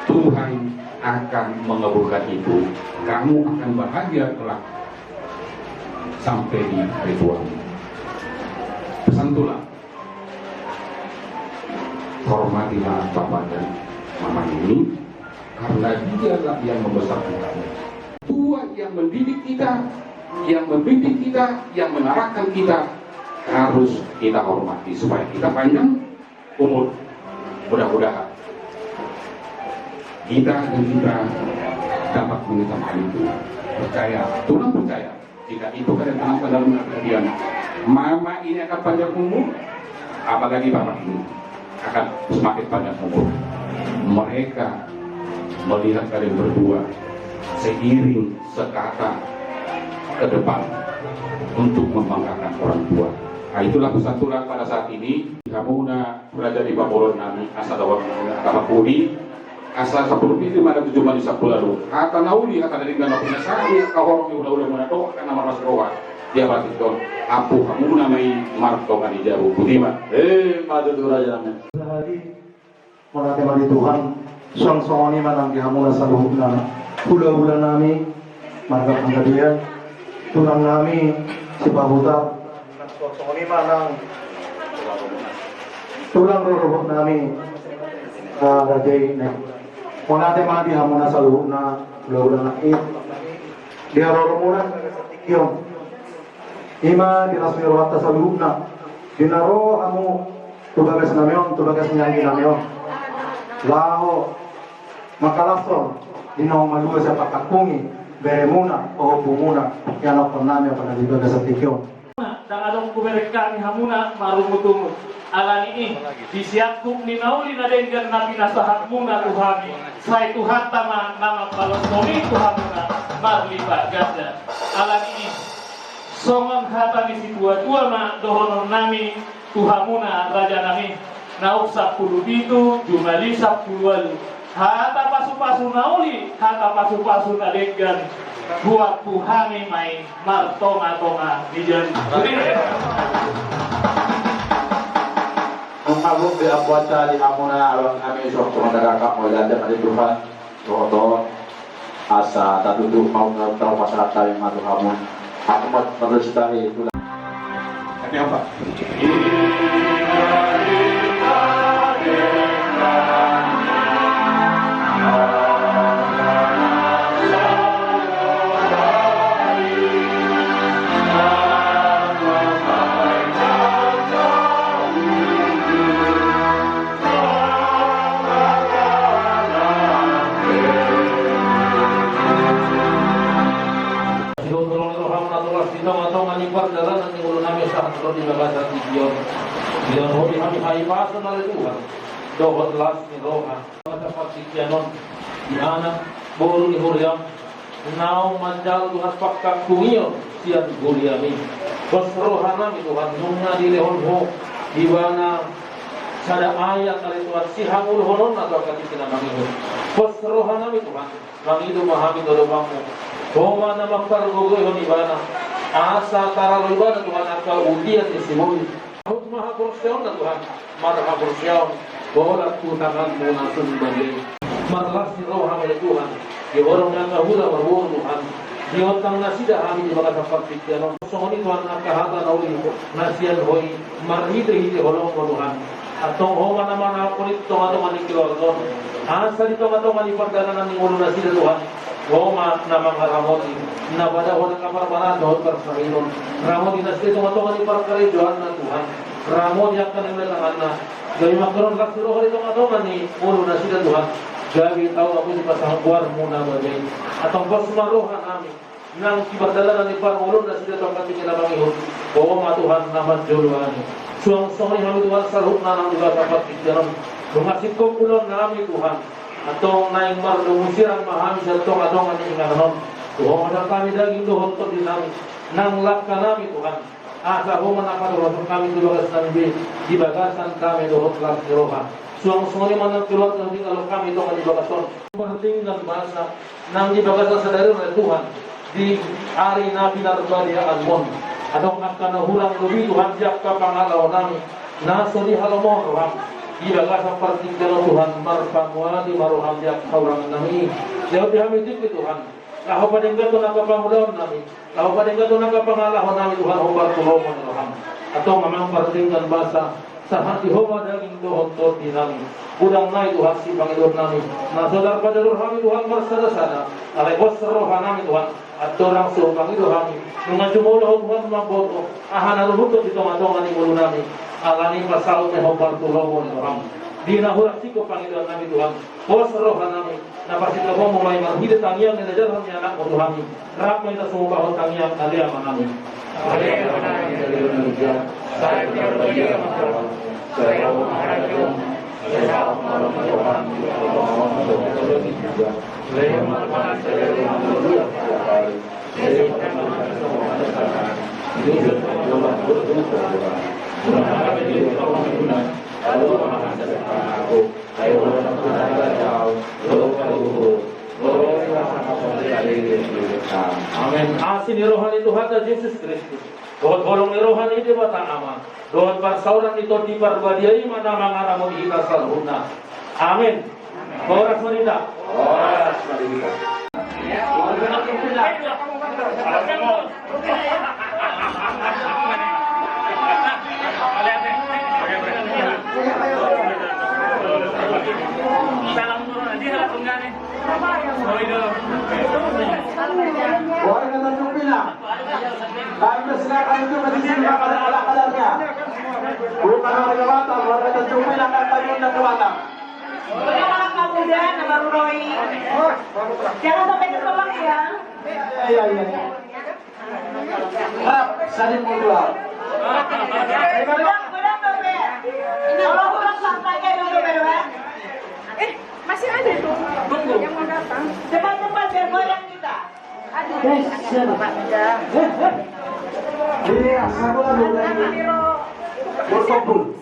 Tuhan akan mengabulkan itu kamu akan bahagia kelak sampai di hari tuamu pesan tulang hormatilah Bapak dan Mama ini karena dialah yang membesarkan kamu tua yang mendidik kita yang membimbing kita, yang mengarahkan kita harus kita hormati supaya kita panjang umur. Mudah-mudahan kita dan kita dapat mengetahui itu. Percaya, Tuhan percaya jika itu kalian tanamkan dalam kalian, mama ini akan panjang umur, apalagi bapak ini akan semakin panjang umur. Mereka melihat kalian berdua seiring sekata ke depan untuk membanggakan orang tua. Nah, itulah pesan tulang pada saat ini. Kamu belajar di Babolon nami asal dawat kama pudi asal 10 pintu mana 7 mani 10 lalu. Kata nauli kata dari kana punya sahi kahor udah mana to kana maras roa. Dia berarti don apu kamu namai marto kan dijauh budiman. Maju raja namanya. Sehari menanti Tuhan suang-suangani manang dihamuna saluhuna hula-hula nami marga pangkadian tunang nami si Pahuta suang-suangani manang tulang roh nami rajai nek monate mana dihamuna saluhuna hula-hula nami dia roh muna tikiyong ima dirasmi rohata saluhuna dinaro amu tubagas namion tubagas nyanyi namion laho makalason dinaw malua sa pakakungi beremuna o bumuna yan ang panami ang panalibaga sa tikyon dan adong kubereka ni hamuna marumutumut alani ini disiapku ni nauli na denggan na pinasahat muna Tuhani say Tuhan tama nama palosoni Tuhanuna marlibat ganda alani ini songon hata ni si tua-tua na dohonon nami Tuhamuna raja nami nauk 10 itu jumali 10 hata pasu-pasu nauli hata pasu-pasu na denggan buat Tuhani may martonga-tonga di jalan Mengabuk di apuaca di amuna alang kami suatu menegakkan melihat dari Tuhan Toto asa tak duduk mau tahu masyarakat yang matu kamu aku mau berstahi itu tapi apa? Yang hodi kami haipasan oleh Tuhan. Dohot las ni roha. Dapat sikianon di anak bolu ni huriam. Nau manjal Tuhan pakak kumiyo sian guriami. Bos rohanami Tuhan nungna di lehon ho di mana sada ayat kali Tuhan sihamul honon atau kati sinamang itu. Bos rohanami Tuhan kami itu memahami dodobamu. Homa nama pargogoy hon ibana. Asa tara ibana Tuhan akal udian di simuli. Aku maha kursiaon na Tuhan. Marha kursiaon. Bola tutangan muna sunbagi. Marlas ni roha oleh Tuhan. Di orang yang kahula berwur Tuhan. Di otang nasida kami di bawah tempat pikiran. Songoni Tuhan nakahata nauli nasian hoi marhite holong Tuhan. Atong homa nama kulit tonga-tonga ni kilorgon. Asa di tonga-tonga ni pagdananan ni ulu nasida Tuhan. Homa nama ngaramoti. Nabada holang kapar mana dohot persahinon. Ramoti nasida tonga-tonga ni parkari Tuhan na Tuhan. Ramoti akan yang letangan na. Gaya makaron kasiro hari tonga-tonga ni ulu nasida Tuhan. Gabi tahu aku di pasang kuar muna bagay. Atong bos maruhan kami. Nang kibadalan ni parulun na sila tong kating ilamang ihon. Oo matuhan naman juluhan. Suang-suang kami Tuhan salhut na nang iba dapat pikiran. Lumasit kong ulon nami Tuhan. Atong naing marlumusiran mahami sa tong-atong ani inganon. Oo madang kami daging dohon to din namin. Nang lakka nami Tuhan. Asa ho manakaroon kami tulugas namin di bagasan kami dohot lak ni Rohan. Suang-suang ni manang keluar ng kalau kami itong alibagason. Pertinggan bahasa nang ibagasan sa dari oleh Tuhan di hari Nabi Narbadia Almon. Adong akan nahulang lebih Tuhan siap kapangalaw namin. Nasuli halomon Tuhan. Ibagasan pertinggan Tuhan marpamuali maruham siap kaurang namin. Jauh dihamid ke Tuhan. Lahu padengga to nakapangudaon namin. Lahu padengga to nakapangalahon namin Tuhan humbar tulomon Tuhan. Atau memang pertinggan bahasa sa hati homa daging dohon to dinami. Udang na Tuhan si Panginoon namin. Nasadar padalur kami Tuhan marsada-sada. Alay bos roha namin Tuhan. At torang suruh Panginoon kami. Nung jumulo Tuhan maboto. Aha naluhutot ito matongan ni mulo namin. Alani pasaot ni hombar tulomon Tuhan. Di nahurak siko Panginoon namin Tuhan. Bos roha namin. Napasita mo may marhidat tangyang ninajarhan niya anak mo Tuhan. Rap mo ita sumubahon tangyang aliyaman namin. Aliyaman namin. Saya berbagi masalah, saya mengharapkan, saya mengharapkan, saya mengharapkan, Amin. Asin rohani Tuhan Yesus Kristus. Dohot bolong ni rohani di bata ama. Dohot parsauran itu di parbadiai mana mangaramu kita salhuna. Amin. Boras merita. Boras merita. Salam turun nanti halat tunggane. Orang kata Jumila, kami silakan itu berdiri pada kadarnya. Bukan orang Batam, orang kata Jumila kan tadi undang ke Batam. Orang pemuda nama Roy. Jangan sampai ketolak ya. Iya. Harap saling mutual. Mudah-mudahan Bapak. Kalau kurang sampai kayak dulu Bapak. Masih ada tuh yang mau datang. Cepat-cepat biar goyang kita. Ini asal lagi. Berkumpul.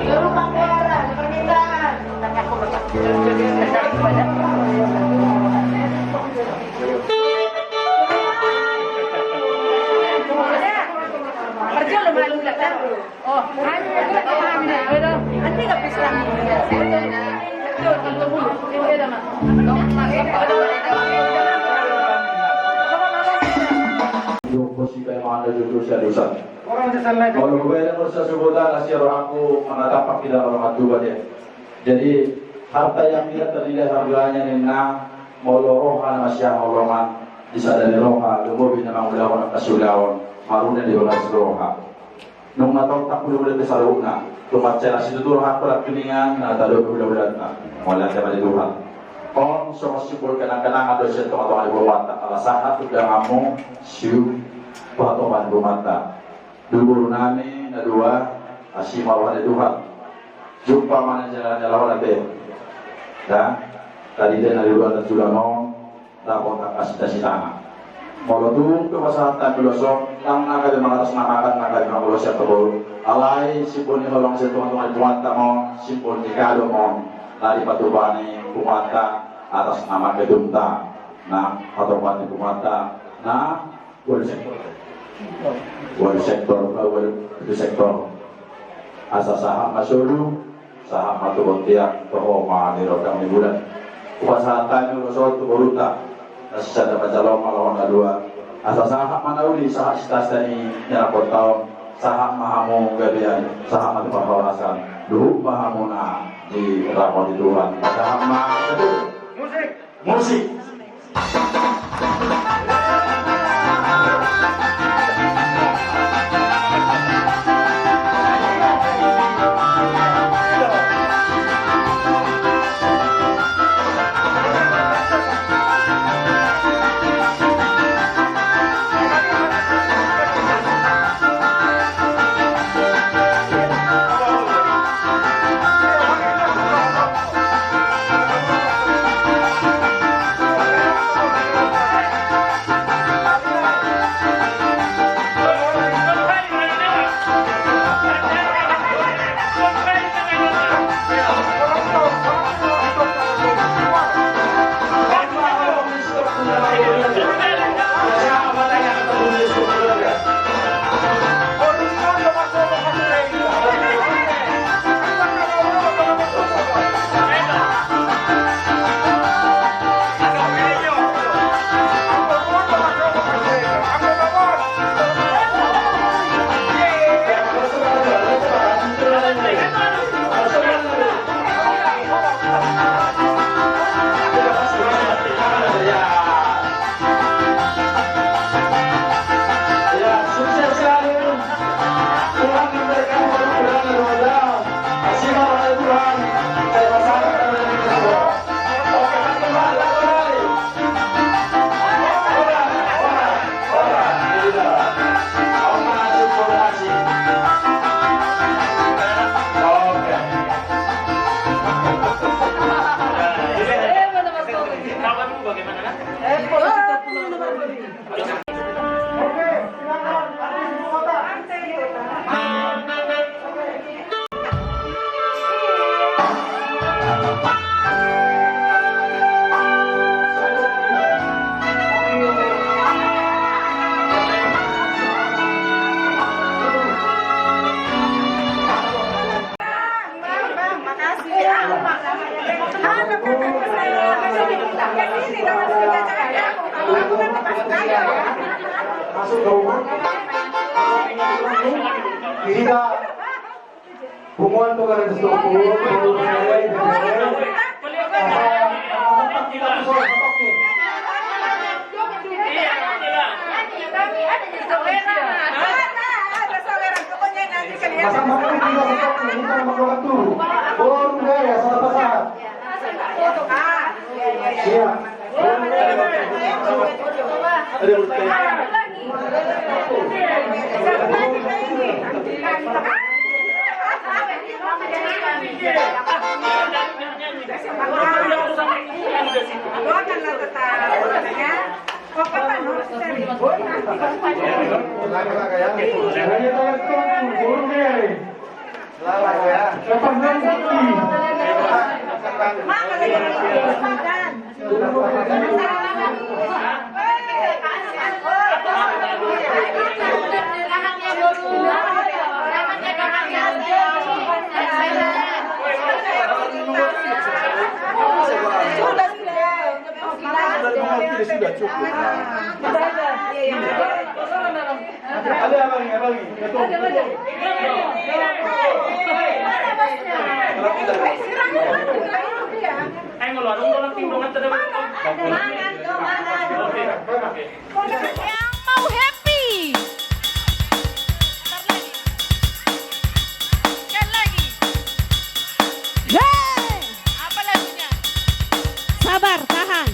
Suruh panggilan, permintaan. Kerja lo malu belakang. Oh, hanya itu lah kami nih. Ada, nanti nggak bisa. Tuh, kalau dulu, ini ada mah. Yung posibay mga nagdudulo sa lusan. Kalau gue mo sa subutan kasi aku menatapak kita orang tua dia. Jadi harta yang tidak terdiri harganya nina molorohan masya moloman disadari roha lumobi na mga ulawon at kasulawan maruna di oras roha. Nung natawag ulit sa luna, tumatsa na sinuturo ako at piningan na talo ulit na wala siya malituhan. Kung sumasibol ka ng kanangan doon siya tumatawag ay bumata, alasahan tudang amo siyo patuman bumata. Duguro namin na dua asima rohani Tuhan. Jumpa mana jalan lawan ate. Dan tadi dia dari luar dan sudah mau dapat kasih tanah. Kalau tu kewasatan belosok, lang naga di mga nakakan naga di mga belosok kabul. Alay simpul ni holong sa tuwan puwanta mo, simpul ni kado mo. Lari patubani puwanta atas nama kedumta. Na patubani puwanta na wal sektor asa saham masulu saham matubon tiak toho maniro kami bulan upasatan yung lusot tuburuta nasisada pacalong malawang kadua asa saham manauli saham sitas ni nyarapot taon saham mahamu gabian saham matupaharasan duhuk mahamu na di rapot di Tuhan saham mahamu musik masuk ke rumah tidak hubungan tuh kan sudah cukup. Ada apa lagi? Yang mau happy. Kan lagi. Hey! Apa lagunya? Sabar, tahan.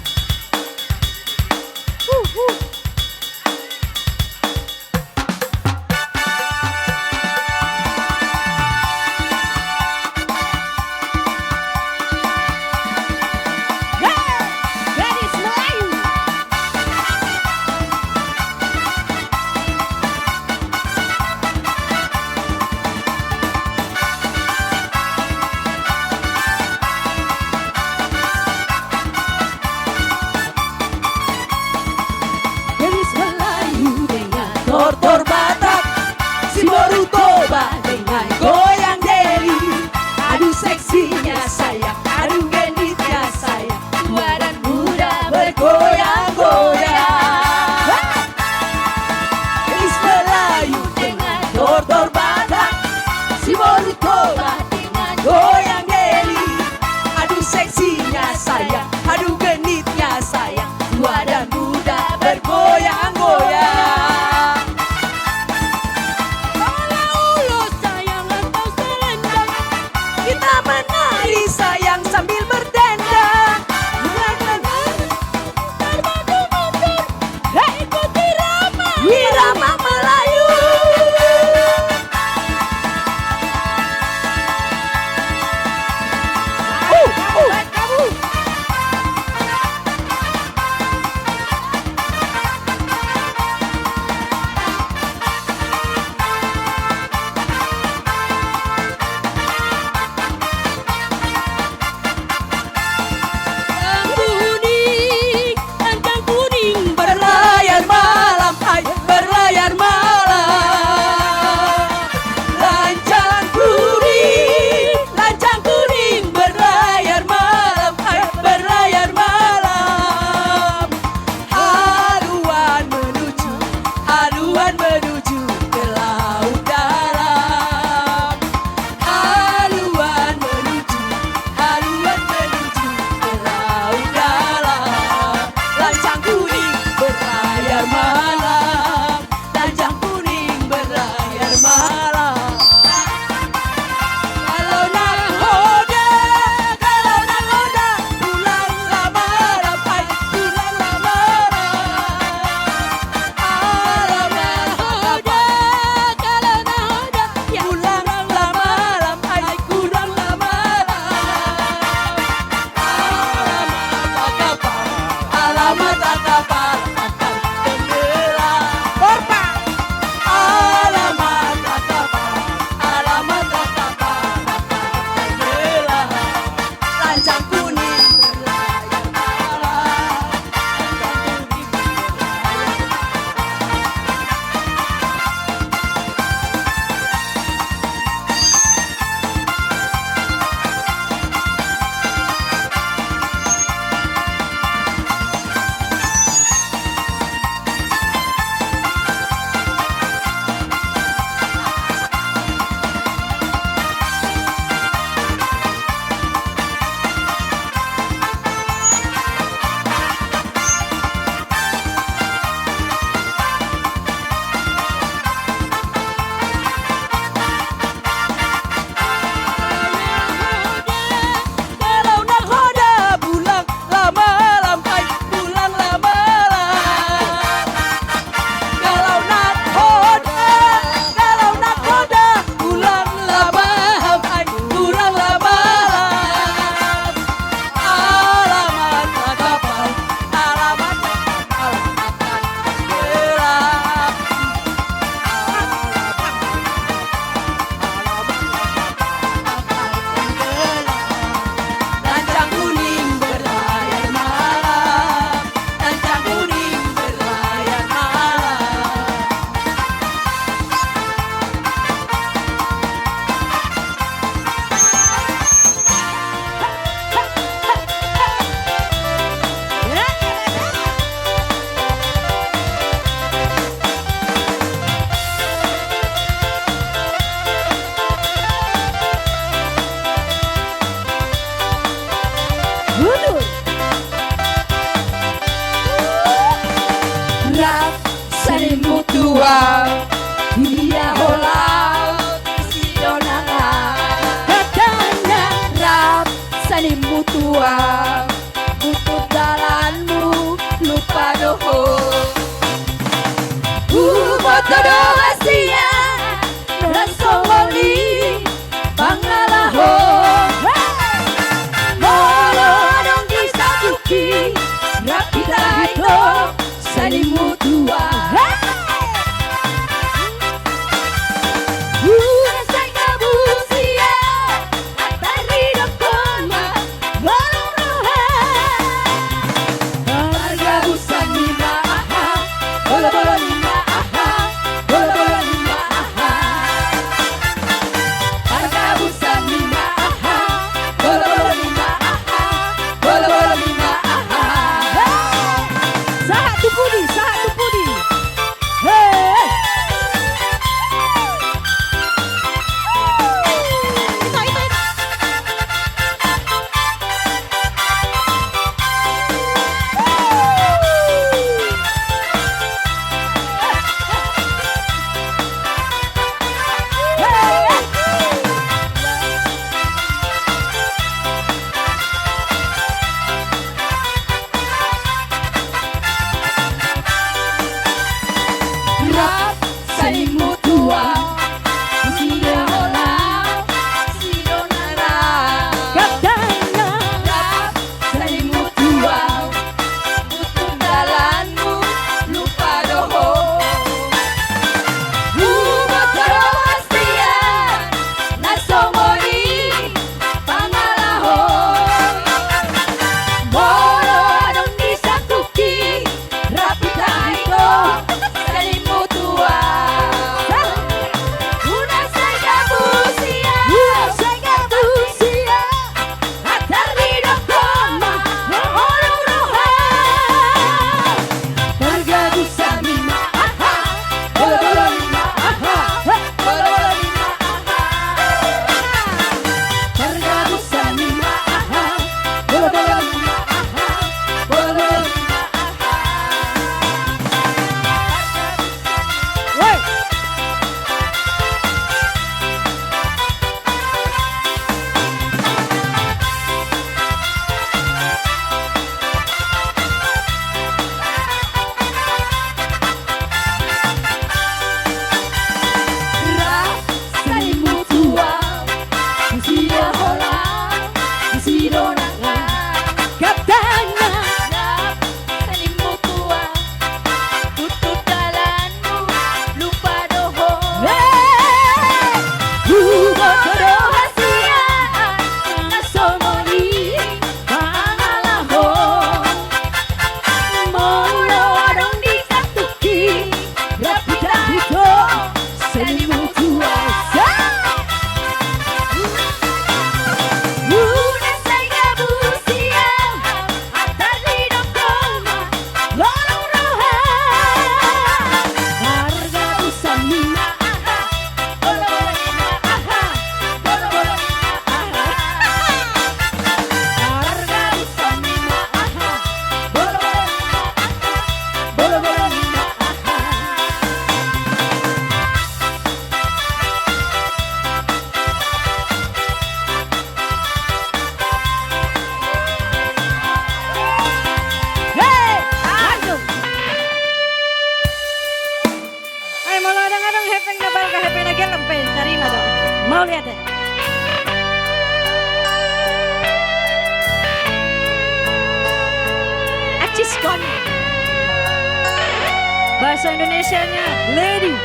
bahasa Indonesianya, Lady.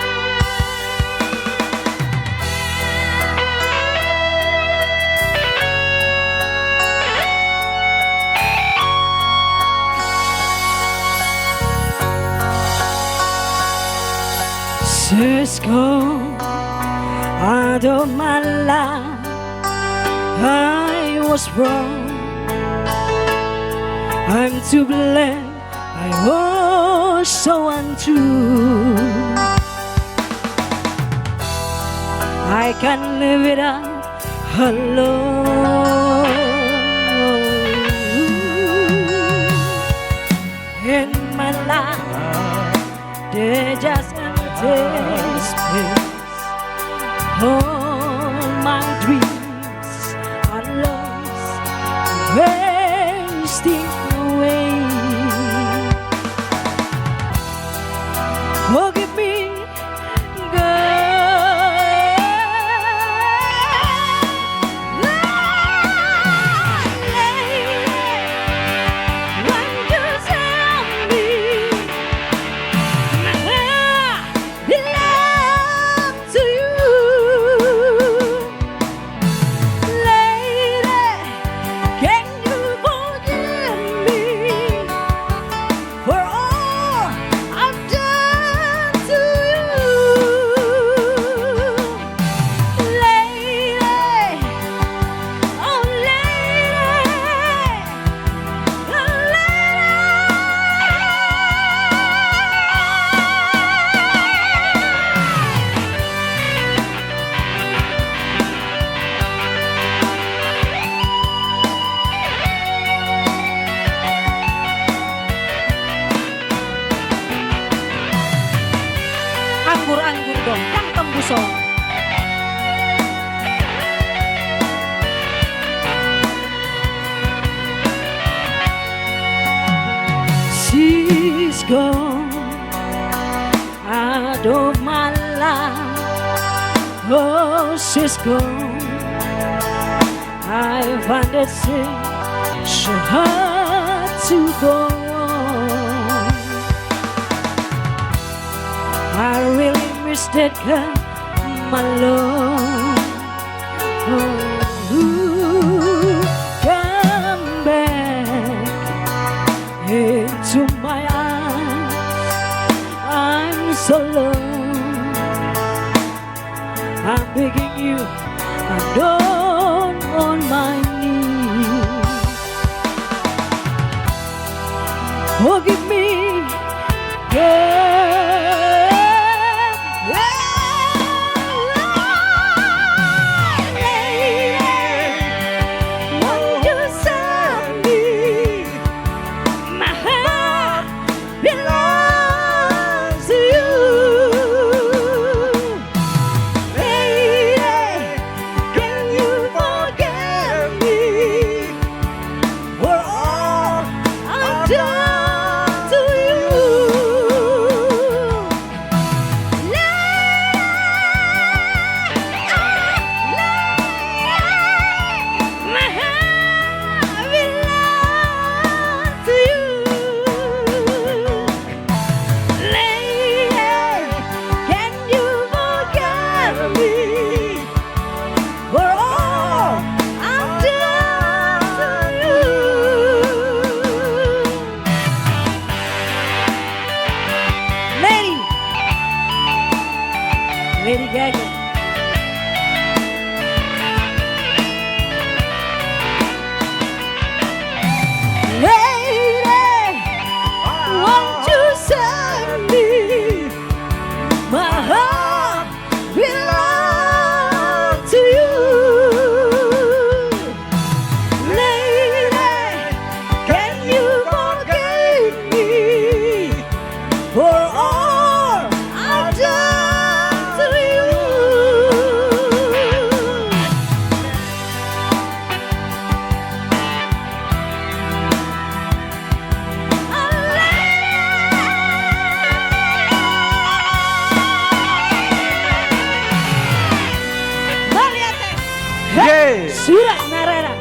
Cisco, out of my life, I was wrong. I'm to blame, I was so untrue. I can't live it up alone. In my life, they just space. All my dreams are lost, wasting away. Forgive me, anggur-anggur dong, yang tembusong. She's gone out of my life. Oh, she's gone. I find it so hard to go on. I really miss that girl, my love. Oh, come back into my eyes. I'm so alone. I'm begging you, I'm down on my knees. Forgive me, girl. Lady Gaga. Lady, won't you send me? My heart belongs to you. Lady, can you forgive me for all I've done to you? Yeay. Surat Narara.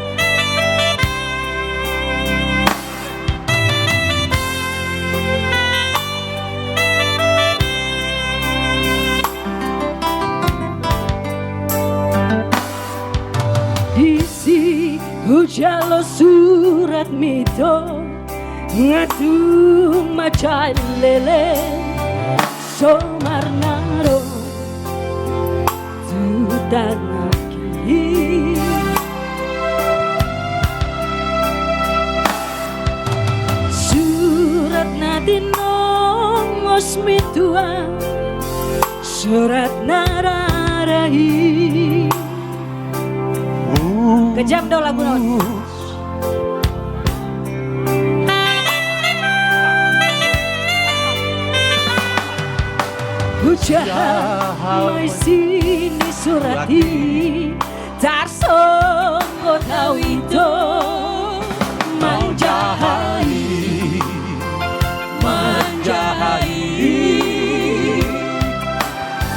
Bisi hujalo surat mito ngatung macai lele somarnaro tutanaki surat nadinong osmitua surat nararahi. Kejam dong lagu non. Hujan sini surati tarsongo tawito manjahai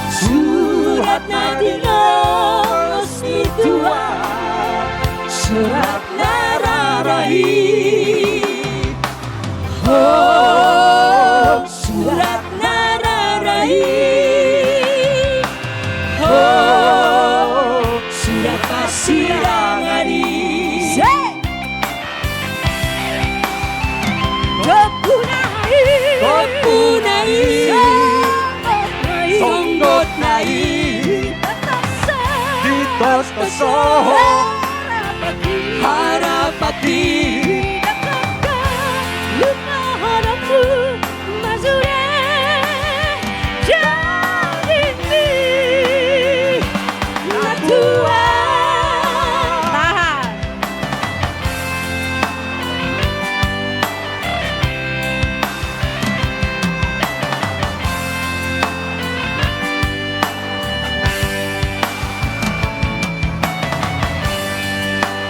surat nadinos itua surat nararai oh surat nararai oh surat pasirangani kepunai songgot nai ditos tosoh harapati lupa harapku mazure jadi natua tahan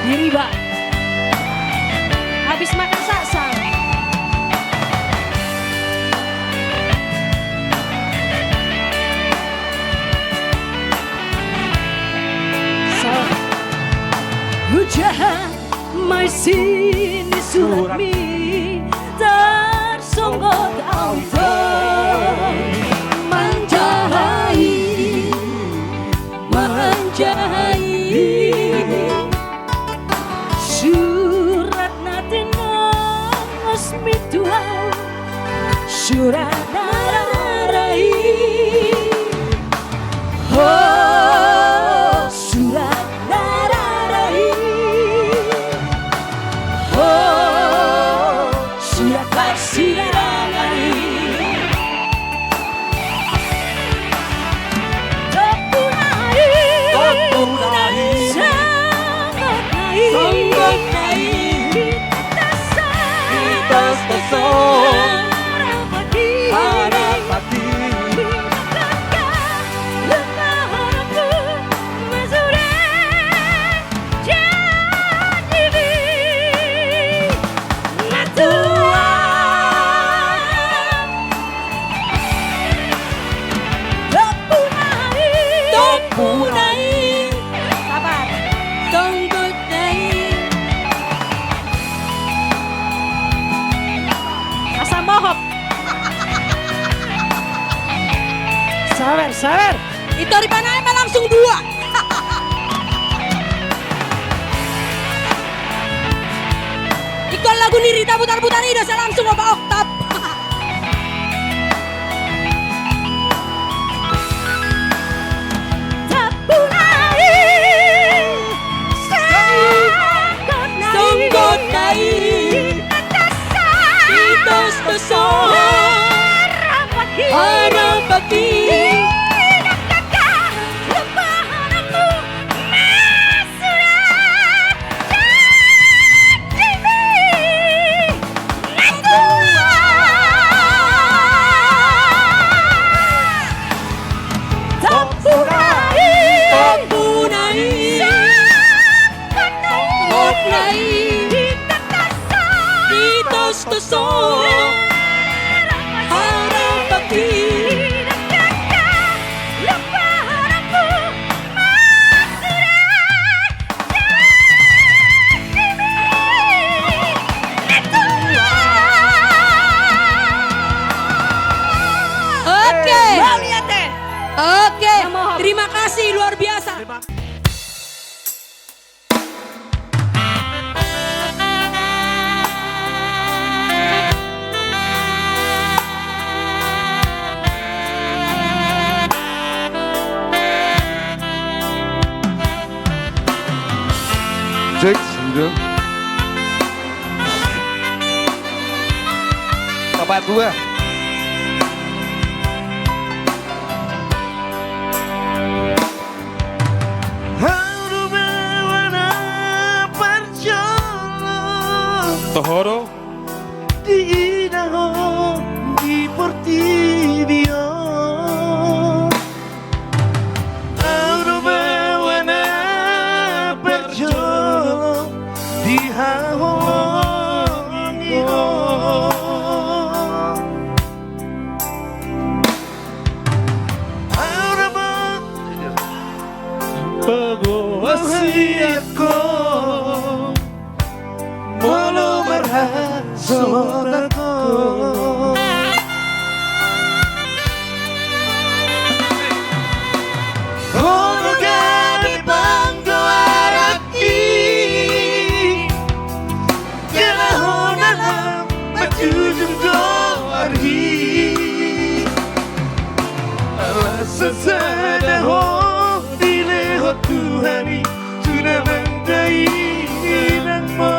diriba habis makan saksa hujan mai sini surat mi tersonggot auto manjahai surat nadinos mitua surat nararai oh surat nararai oh surat pasirangani songgot nai ditos tosoh harapati lupa harapku mazure jadi natua topunai sabar songgot nai asam bohop sabar itu di mana emang langsung dua ikon lagu Nirita putar-putar ini saya langsung opa oktav songgot nai ditos tosoh harapati lupa harapku masurat jadi natua topunai songgot nai ditos tosoh harapati lupa harapku masurat jadi oke terima kasih luar biasa. Musik, sambil. Bapak tua. Tohoro di Idaho di Portivio Aurobana perciò di Haonio Aurobana pagwasiako Molo berhasilku Kono gabi banggo araki Kela honalam majujung goarhi Alasan sadaho dileho Tuhani Sudah mendai nangmo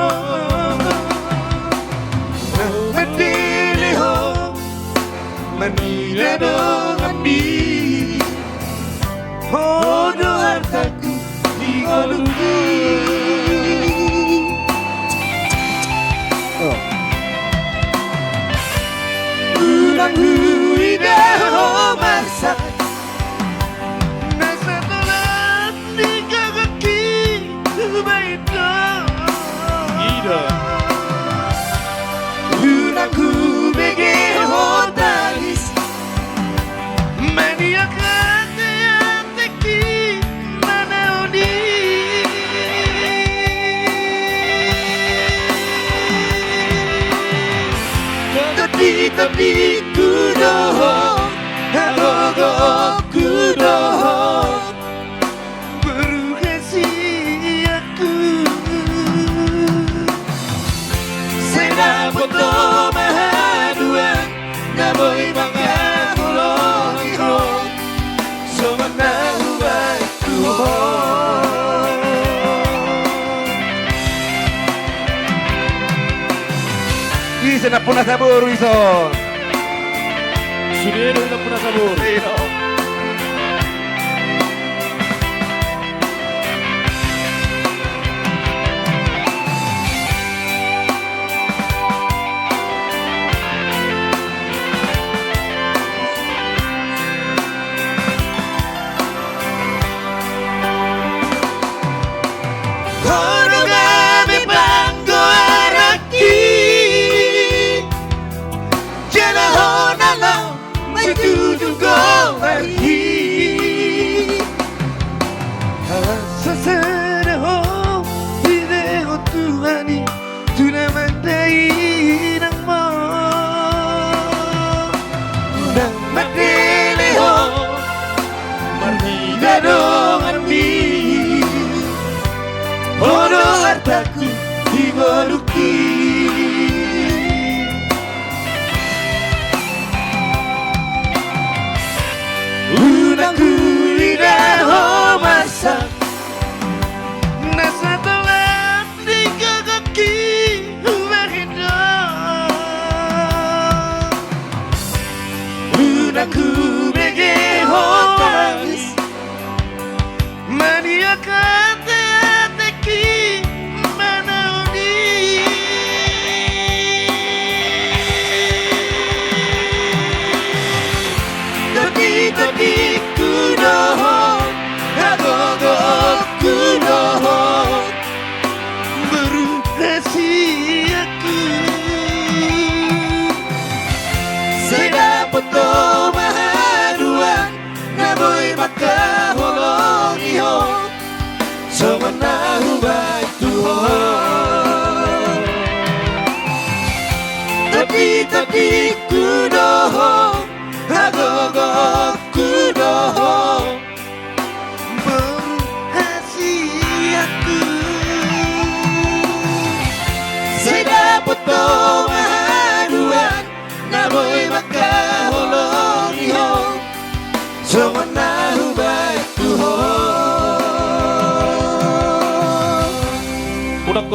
Manila dong ambi Hodo hartaku di golungku Ulang huidaho masak Nasa tolat di kaki Subaito Ida Ulang hubege hotalis Mania kate ateki manaoni Tapi kudoho Hagogo kudoho Berukasi aku Sena foto mahaduan Naboy mga kulong-iro Sumanahu baik Tuhan Isa na po na sabor, Wison. Sudero na po na sabor Kono gabi banggo araki Jala honalam majujung goarhi Sasaraho videho Tuhani Tuna mandai nangmo Nang madeleho Marhina dong ambi Hodo hartaku digoluki Unangku lidaho masak Nasa telat di kaki Umahido Unangku bege hotalis Mania kate ateki manaoni Tapi kudoho Hagogo kudoho Berukasi aku Saya foto mahaduan Naboy makaholong iho Sumanahu baik Tuhan Tapi kudoho Hagogo kudoho Berhasiatku Saya foto mahaduan Naboy makaholong iho Sumanahu baik Tuhan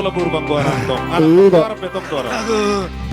ko labur bang ko anak to. Anak ko Tidak. harap betong to.